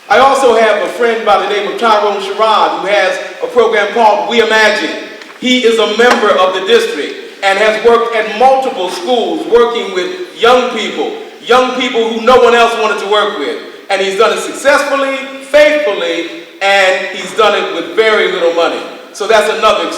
I also have a friend by the name of Tyrone Sherrod who has a program called We Imagine. He is a member of the district and has worked at multiple schools working with young people who no one else wanted to work with. And he's done it successfully, faithfully, and he's done it with very little money. So that's another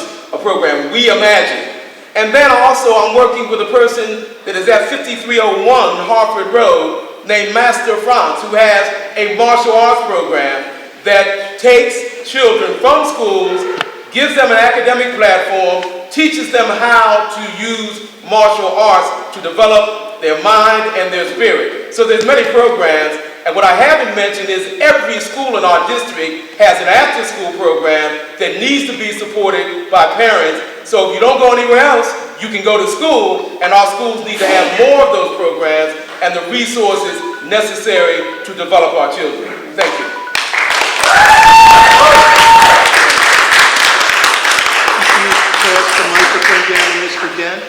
program, We Imagine. And then also I'm working with a person that is at 5301 Harford Road named Master France, who has a martial arts program that takes children from schools, gives them an academic platform, teaches them how to use martial arts to develop their mind and their spirit. So there's many programs, and what I haven't mentioned is every school in our district has an after-school program that needs to be supported by parents. So if you don't go anywhere else, you can go to school, and our schools need to have more of those programs and the resources necessary to develop our children. Thank you. Pass the microphone down to Mr. Dent.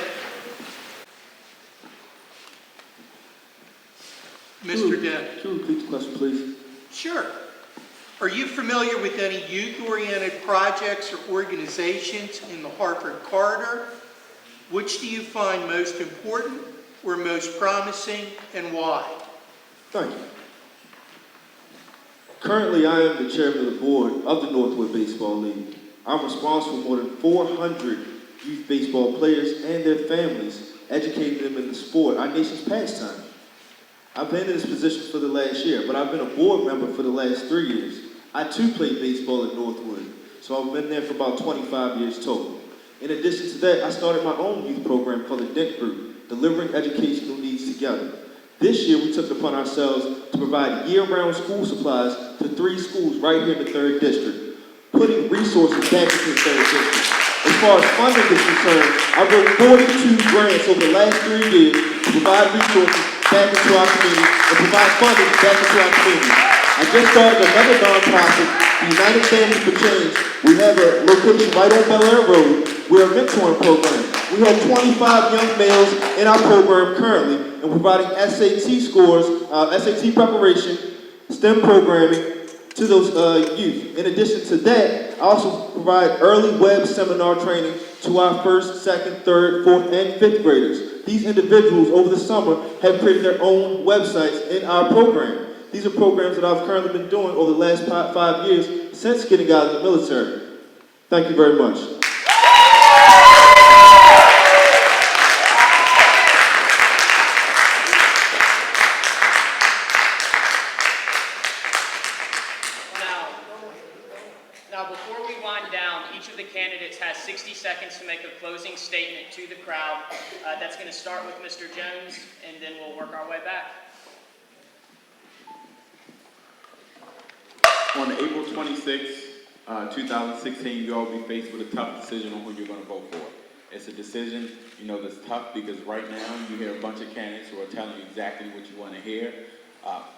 Mr. Dent. Can you repeat the question, please? Sure. Are you familiar with any youth-oriented projects or organizations in the Harford corridor? Which do you find most important or most promising, and why? Thank you. Currently, I am the chairman of the board of the Northwood Baseball League. I'm responsible for more than 400 youth baseball players and their families, educating them in the sport, our nation's pastime. I've been in this position for the last year, but I've been a board member for the last 3 years. I too played baseball at Northwood, so I've been there for about 25 years total. In addition to that, I started my own youth program called the Dent Group, Delivering Educational Needs Together. This year, we took it upon ourselves to provide year-round school supplies to 3 schools right here in the 3rd District, putting resources back into the 3rd District. As far as funding is concerned, I wrote 42 grants over the last 3 years to provide resources back into our community and provide funding back into our community. I just started another nonprofit, the United Families for Change. We have a location right on Bel Air Road. We're a mentoring program. We have 25 young males in our program currently and providing SAT scores, SAT preparation, STEM programming to those youth. In addition to that, I also provide early web seminar training to our 1st, 2nd, 3rd, 4th, and 5th graders. These individuals over the summer have created their own websites in our program. These are programs that I've currently been doing over the last 5 years since getting out of the military. Thank you very much. Now, before we wind down, each of the candidates has 60 seconds to make a closing statement to the crowd. That's going to start with Mr. Jones, and then we'll work our way back. 26th, 2016, you all will be faced with a tough decision on who you're going to vote for. It's a decision, that's tough because right now you hear a bunch of candidates who are telling you exactly what you want to hear.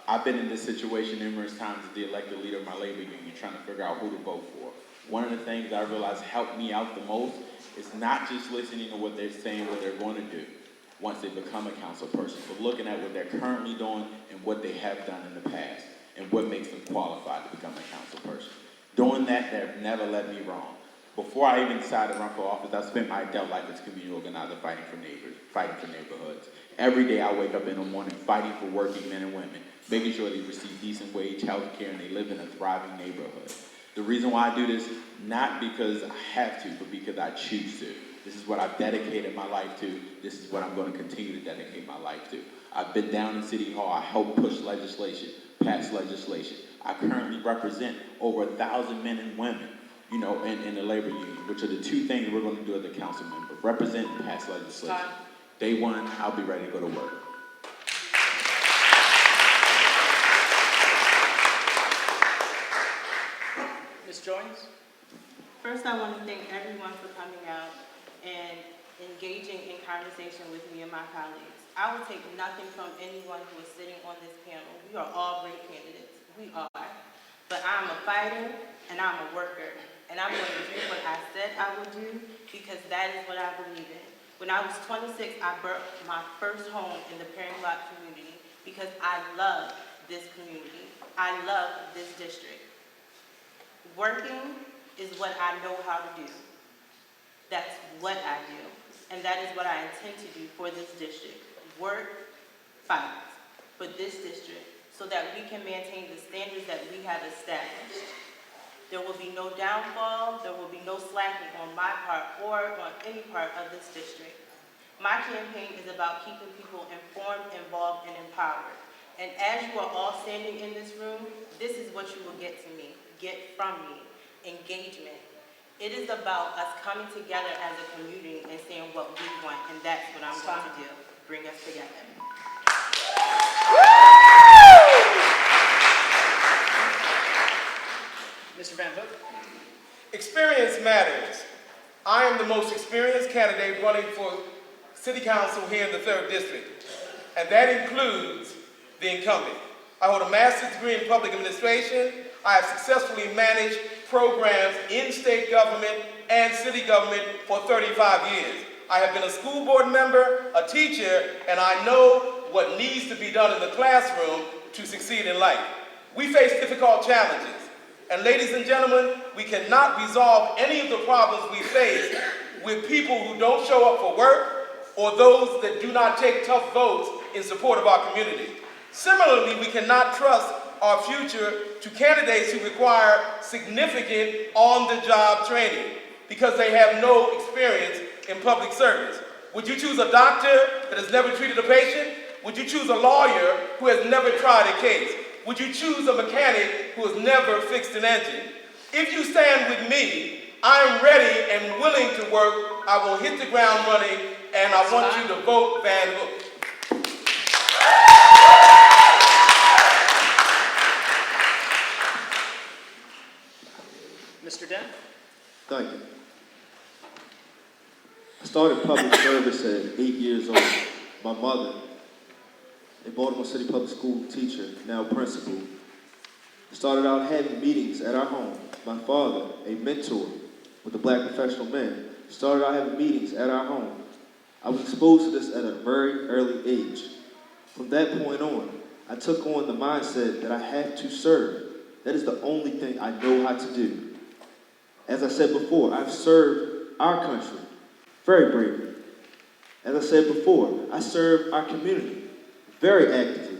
I've been in this situation numerous times as the elected leader of my labor union trying to figure out who to vote for. One of the things I realized helped me out the most is not just listening to what they're saying, what they're going to do once they become a council person, but looking at what they're currently doing and what they have done in the past and what makes them qualified to become a council person. Doing that, they've never led me wrong. Before I even decided to run for office, I spent my adult life as a community organizer fighting for neighbors, fighting for neighborhoods. Every day I wake up in the morning fighting for working men and women, making sure they receive decent wage, health care, and they live in a thriving neighborhood. The reason why I do this, not because I have to, but because I choose to. This is what I've dedicated my life to. This is what I'm going to continue to dedicate my life to. I've been down in City Hall. I helped push legislation, pass legislation. I currently represent over 1,000 men and women, in the labor union, which are the two things we're going to do as a council member, represent and pass legislation. Day one, I'll be ready to go to work. Ms. Joynes? First, I want to thank everyone for coming out and engaging in conversation with me and my colleagues. I will take nothing from anyone who is sitting on this panel. We are all great candidates. We are. But I'm a fighter and I'm a worker. And I'm going to do what I said I would do because that is what I believe in. When I was 26, I built my first home in the Pairing Block community because I love this community. I love this district. Working is what I know how to do. That's what I do. And that is what I intend to do for this district. Work, fight for this district so that we can maintain the standards that we have established. There will be no downfall, there will be no slacking on my part or on any part of this district. My campaign is about keeping people informed, involved, and empowered. And as you are all standing in this room, this is what you will get from me, engagement. It is about us coming together as a community and saying what we want, and that's what I'm going to do, bring us together. Mr. VanHook? Experience matters. I am the most experienced candidate running for City Council here in the 3rd District, and that includes the incumbent. I hold a master's degree in public administration. I have successfully managed programs in state government and city government for 35 years. I have been a school board member, a teacher, and I know what needs to be done in the classroom to succeed in life. We face difficult challenges. And ladies and gentlemen, we cannot resolve any of the problems we face with people who don't show up for work or those that do not take tough votes in support of our community. Similarly, we cannot trust our future to candidates who require significant on-the-job training because they have no experience in public service. Would you choose a doctor that has never treated a patient? Would you choose a lawyer who has never tried a case? Would you choose a mechanic who has never fixed an engine? If you stand with me, I am ready and willing to work. I will hit the ground running, and I want you to vote VanHook. Mr. Dent? Thank you. I started public service at 8 years old. My mother, a Baltimore City public school teacher, now principal, started out having meetings at our home. My father, a mentor with the Black professional men, started out having meetings at our home. I was exposed to this at a very early age. From that point on, I took on the mindset that I have to serve. That is the only thing I know how to do. As I said before, I've served our country very bravely. As I said before, I serve our community very actively.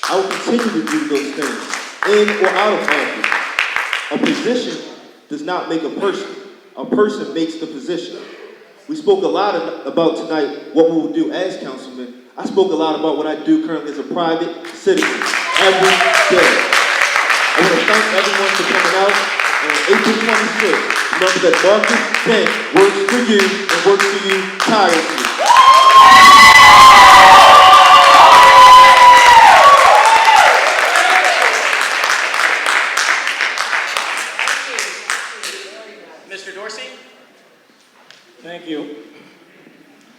I will continue to do those things, in or out of office. A position does not make a person. A person makes the position. We spoke a lot about tonight what we will do as councilmen. I spoke a lot about what I do currently as a private citizen every day. I want to thank everyone for coming out. On April 26th, remember that Marques Dent works for you and works for you tirelessly.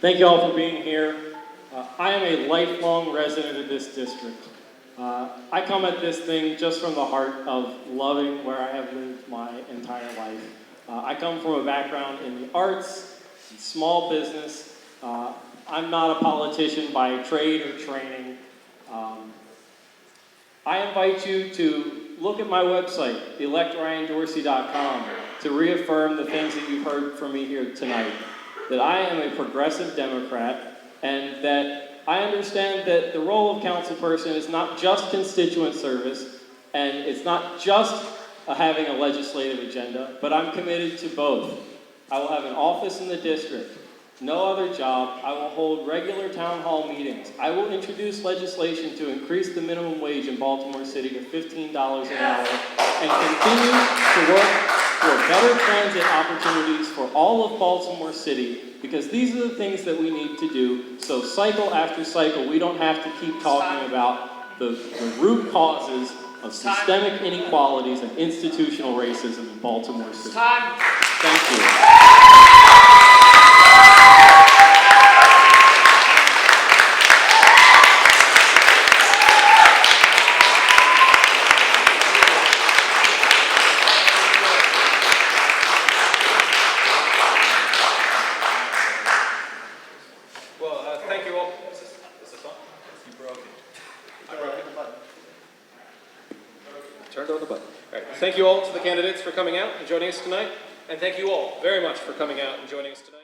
Thank you all for being here. I am a lifelong resident of this district. I come at this thing just from the heart of loving where I have lived my entire life. I come from a background in the arts, small business. I'm not a politician by trade or training. I invite you to look at my website, electryandorsey.com, to reaffirm the things that you've heard from me here tonight. That I am a progressive Democrat, and that I understand that the role of councilperson is not just constituent service, and it's not just having a legislative agenda, but I'm committed to both. I will have an office in the district, no other job. I will hold regular town hall meetings. I will introduce legislation to increase the minimum wage in Baltimore City to $15 an hour, and continue to work for better transit opportunities for all of Baltimore City, because these are the things that we need to do, so cycle after cycle, we don't have to keep talking about the root causes of systemic inequalities and institutional racism in Baltimore City. Thank you. Thank you all. Is this on? You broke it. I broke it. Turned on the button. All right. Thank you all to the candidates for coming out and joining us tonight. And thank you all very much for coming out and joining us tonight.